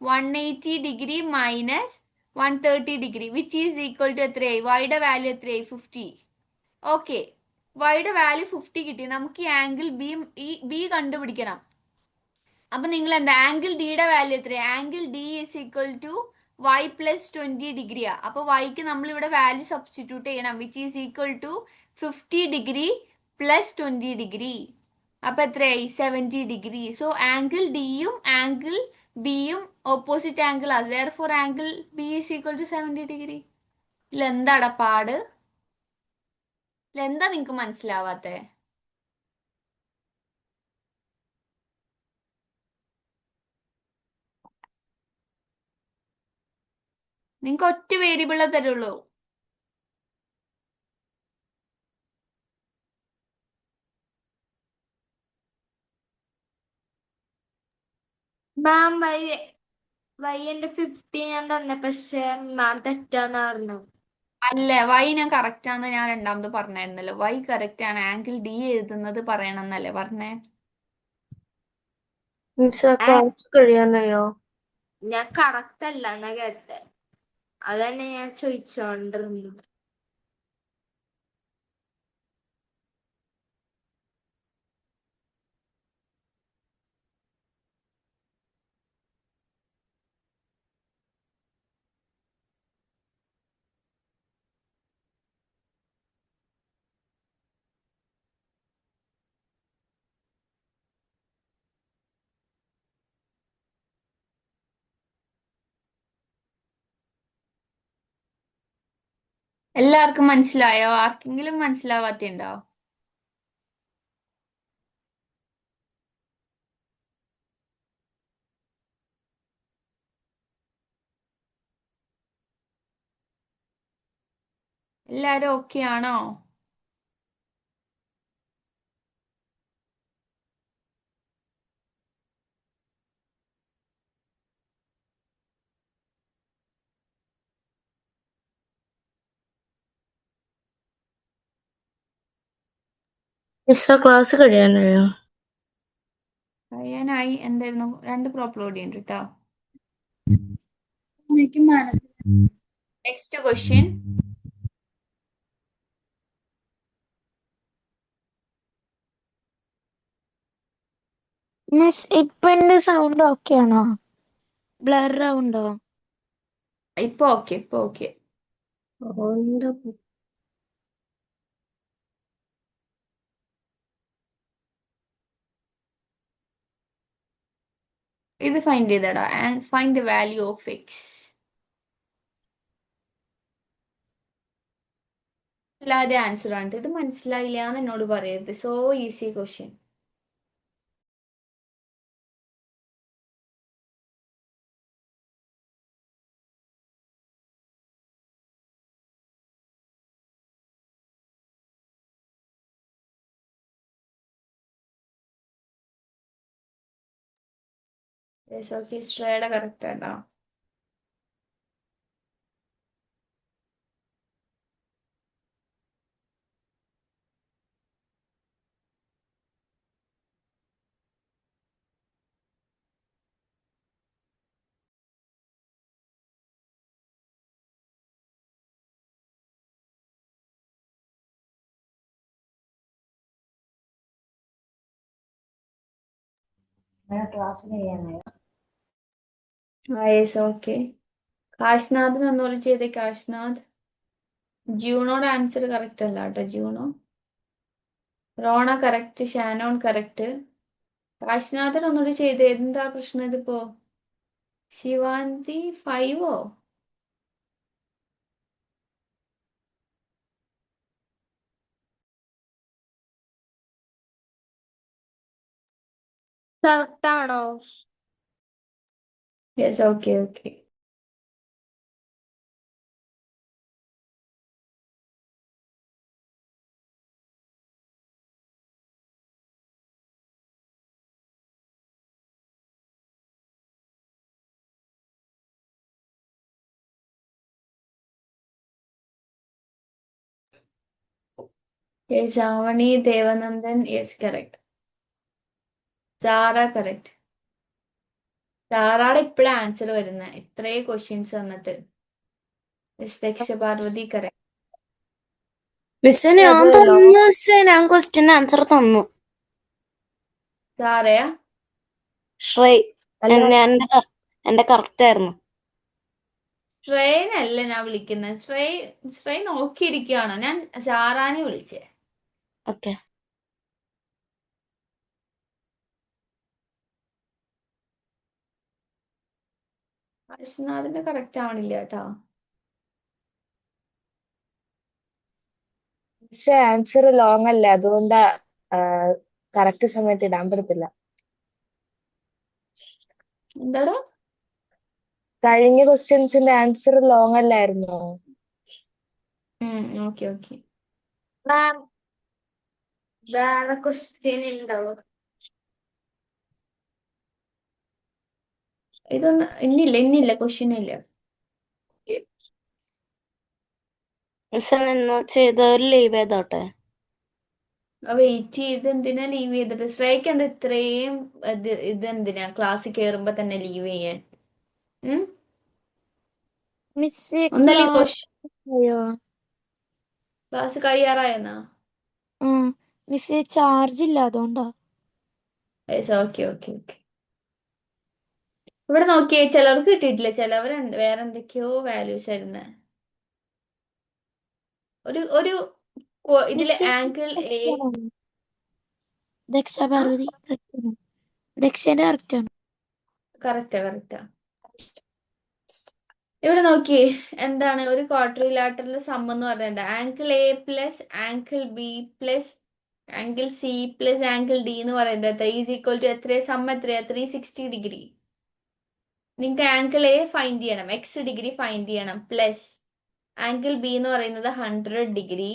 180 degree minus 130 degree, which is equal to എത്രയായി? വൈയുടെ value എത്രയായി? 50. Okay, വൈയുടെ വാല്യൂ 50 കിട്ടി. നമുക്ക് ഈ ആംഗിൾ ബി കണ്ടുപിടിക്കണം. അപ്പൊ നിങ്ങൾ എന്താ? ആംഗിൾ ഡിയുടെ വാല്യൂ എത്രയാ? Angle D is equal to y plus 20 ഡിഗ്രിയാ. അപ്പൊ വൈക്ക് നമ്മൾ ഇവിടെ വാല്യൂ സബ്സ്റ്റിറ്റ്യൂട്ട് ചെയ്യണം, which is equal to 50 degree plus 20 degree. അപ്പൊ എത്രയായി? 70 ഡിഗ്രി. സോ ആംഗിൾ ഡിയും ആംഗിൾ ബിയും ഓപ്പോസിറ്റ് ആംഗിൾ ആണ്. therefore angle B is equal to 70 degree. ഇതെന്താടാ പാട്? ഇതെന്താ നിങ്ങക്ക് മനസ്സിലാവാത്തെ? നിങ്ങക്ക് ഒറ്റ വേരിയബിളെ തരുള്ളൂ. മാം വൈ എന്റെ 50 ഞാൻ തന്നെ, പക്ഷെ മാം തെറ്റാന്ന് പറഞ്ഞു. അല്ല, വൈ ഞാൻ കറക്റ്റ് ആണെന്ന് ഞാൻ രണ്ടാമത് പറഞ്ഞായിരുന്നല്ലോ. വൈ കറക്റ്റ് ആണ്, ആംഗിൾ ഡി എഴുതുന്നത് പറയണം എന്നല്ലേ പറഞ്ഞേ? മിസ്സേ ക്ലാസ് കഴിയാനായോ? ഞാൻ കറക്റ്റ് അല്ല എന്നാ കേട്ടെ, അതന്നെ ഞാൻ ചോദിച്ചോണ്ടിരുന്നു. എല്ലാവർക്കും മനസ്സിലായോ? ആർക്കെങ്കിലും മനസ്സിലാവാത്തുണ്ടോ? എല്ലാരും ഓക്കെ ആണോ? മിസ്സേ ക്ലാസ് കഴിയാനായോ? കഴിയാനായി. എന്തായിരുന്നു? 2 പ്രോബ്ലം കൂടി ഉണ്ട് കേട്ടോ. Next question. മിസ് ഇപ്പൊ എന്റെ സൗണ്ട് ഓക്കെ ആണോ? ബ്ലർ ആവുണ്ടോ? ഇപ്പൊ ഓക്കെ, ഇപ്പൊ ഓക്കെ. ഇത് ഫൈൻഡ് ചെയ്തടാ. And find the value of X. അല്ലാതെ ആൻസർ ആണ്. ഇത് മനസ്സിലായില്ല എന്ന് എന്നോട് പറയരുത്. So easy question. ഓക്കെ, ശ്രേയുടെ കറക്റ്റ് ആണോ? ക്ലാസ് കഴിയാനായോ? Yes, okay. കാശ്നാഥിന് ഒന്നുകൂടി ചെയ്തേ. കാശ്നാഥ്. ജ്യൂണോടെ ആൻസർ കറക്റ്റ് അല്ല കേട്ടോ. Juno. Rona correct. Shannon correct. കാശ്നാഥൻ ഒന്നുകൂടി ചെയ്തേ. എന്താ പ്രശ്നം ഇതിപ്പോ? ശിവാന്തി 5ഓ? കറക്റ്റ് ആണോ? Yes, okay okay. Yes, Avani Devanandan. Yes, correct. Sara correct. സാറാടെ ഇപ്പഴാ ആൻസർ വരുന്നത്. ഇത്രേ ക്വസ്റ്റ്യൻസ് വന്നിട്ട്. Yes, Dakshaparvathi correct. മിസ്സേ ഞാൻ തന്നു. മിസ്സേ ഞാൻ ക്വസ്റ്റ്യൻ ആൻസർ തന്നു. സാറയാ? ശ്രേയ് എന്റെ കറക്റ്റ് ആയിരുന്നു. ശ്രേയനല്ല ഞാൻ വിളിക്കുന്നത്. ശ്രേയ് നോക്കിയിരിക്കുകയാണോ? ഞാൻ സാറാനെ വിളിച്ചേ. ഓക്കെ. കാശ്നാഥിന്റെ കറക്റ്റ് ആവണില്ല കേട്ടോ. പക്ഷെ ആൻസർ ലോങ് അല്ലേ, അതുകൊണ്ടാ കറക്റ്റ് സമയത്ത് ഇടാൻ പറ്റത്തില്ല. എന്താടാ? കഴിഞ്ഞ ക്വസ്റ്റ്യൻസിന്റെ ആൻസർ ലോങ് അല്ലായിരുന്നോ? Okay okay. മാം വേറെ ക്വസ്റ്റ്യൻ ഉണ്ടോ? ഇതൊന്നും ഇന്നില്ല ക്വസ്റ്റ്യൻ ഇല്ല. മിസ് നിന്ന് ചെയ്തവർ ലീവ് ചെയ്തോട്ടെ. വെയിറ്റ് ചെയ്ത് എന്തിനാ ലീവ് ചെയ്തിട്ട്? ശ്രേയക്ക് എന്താ ഇത്രയും ഇതെന്തിനാ ക്ലാസ്സിൽ കയറുമ്പോ തന്നെ ലീവ് ചെയ്യാൻ? മിസ് ഒന്നല്ലേ ക്ലാസ് ക്ലാസ് കഴിയാറായെന്നാ? മിസ് ചാർജ് ഇല്ല അതുകൊണ്ടാ. Okay okay okay. ഇവിടെ നോക്കിയേ, ചിലവർക്ക് കിട്ടിയിട്ടില്ല, ചിലവർ വേറെ എന്തൊക്കെയോ വാല്യൂസ് ആയിരുന്നു. ഒരു ഇതില് miss angle A Daksha Parvathi ദക്ഷന്റെ കറക്റ്റ് ആണ്. കറക്റ്റാ. ഇവിടെ നോക്കിയേ, എന്താണ് ഒരു ക്വാഡ്രിലാറ്ററൽ സം എന്ന് പറയുന്നത്? Angle A plus angle B plus angle C plus angle D എന്ന് പറയുന്നത് ഈസ് ഈക്വൽ ടു എത്രയാ? സം എത്രയാ? 360 ഡിഗ്രി. നിങ്ങൾക്ക് ആംഗിൾ എ ഫൈൻഡ് ചെയ്യണം, എക്സ് ഡിഗ്രി ഫൈൻഡ് ചെയ്യണം, പ്ലസ് ആംഗിൾ ബി എന്ന് പറയുന്നത് 100 ഡിഗ്രി,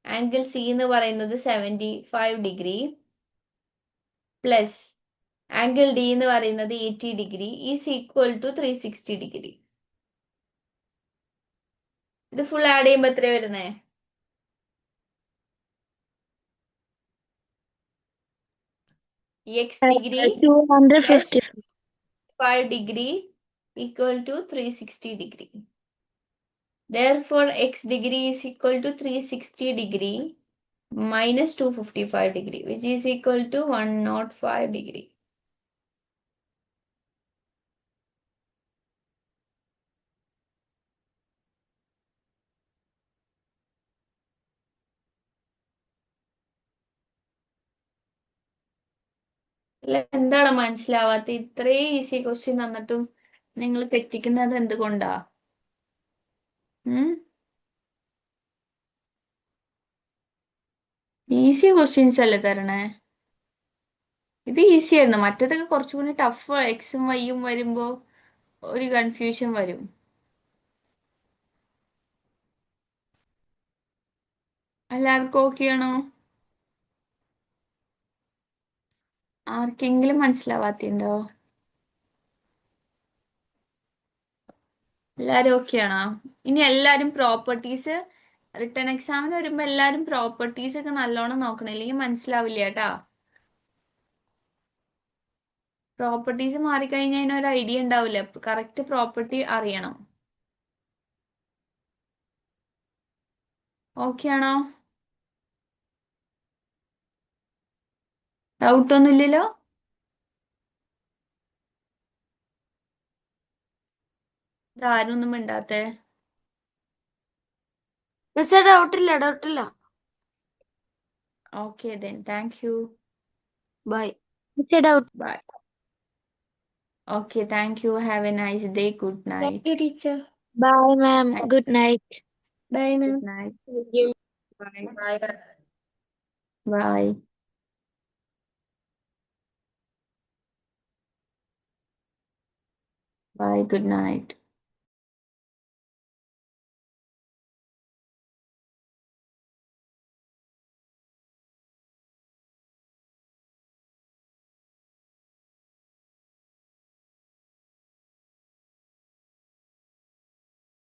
ആംഗിൾ സി എന്ന് പറയുന്നത് 75 ഡിഗ്രി, പ്ലസ് ആംഗിൾ ഡി എന്ന് പറയുന്നത് 80 degree is equal to 360 degree. ഇത് ഫുൾ ആഡ് ചെയ്യുമ്പോ എത്ര വരുന്നേ? X degree 250. 5 degree equal to 360 degree. Therefore, x degree is equal to 360 degree minus 255 degree, which is equal to 105 degree. എന്താണ് മനസ്സിലാവാത്ത? ഇത്രയും easy question തന്നിട്ടും നിങ്ങൾ തെറ്റിക്കുന്നത് എന്തുകൊണ്ടാ? ഈസി ക്വസ്റ്റ്യൻസ് അല്ലേ തരണേ? ഇത് ഈസി ആയിരുന്നു, മറ്റേതൊക്കെ കുറച്ചുകൂടി ടഫ്. എക്സും വൈയും വരുമ്പോ ഒരു കൺഫ്യൂഷൻ വരും. എല്ലാവർക്കും ഓക്കെ ആണോ? ആർക്കെങ്കിലും മനസ്സിലാവാത്തുണ്ടോ? എല്ലാരും ഓക്കെ ആണോ? ഇനി എല്ലാരും പ്രോപ്പർട്ടീസ് റിട്ടേൺ എക്സാമിന് വരുമ്പോ എല്ലാരും പ്രോപ്പർട്ടീസ് ഒക്കെ നല്ലോണം നോക്കണം, ഇല്ലെങ്കിൽ മനസ്സിലാവില്ല കേട്ടാ. പ്രോപ്പർട്ടീസ് മാറിക്കഴിഞ്ഞാൽ ഒരു ഐഡിയ ഉണ്ടാവില്ല. കറക്റ്റ് പ്രോപ്പർട്ടി അറിയണം. ഓക്കെ ആണോ? ഡൗട്ട് ഒന്നുമില്ലല്ലോ? ഇതാരും ഒന്നും മിണ്ടാത്തേ? മിസ് ഡൗട്ടില്ല. Okay then, thank you. Bye. Miss doubt. Bye. Okay, thank you. Have a nice day. Good night. Teacher. Bye ma'am. Good night. Bye ma'am. Good night. Bye. Bye. Good night.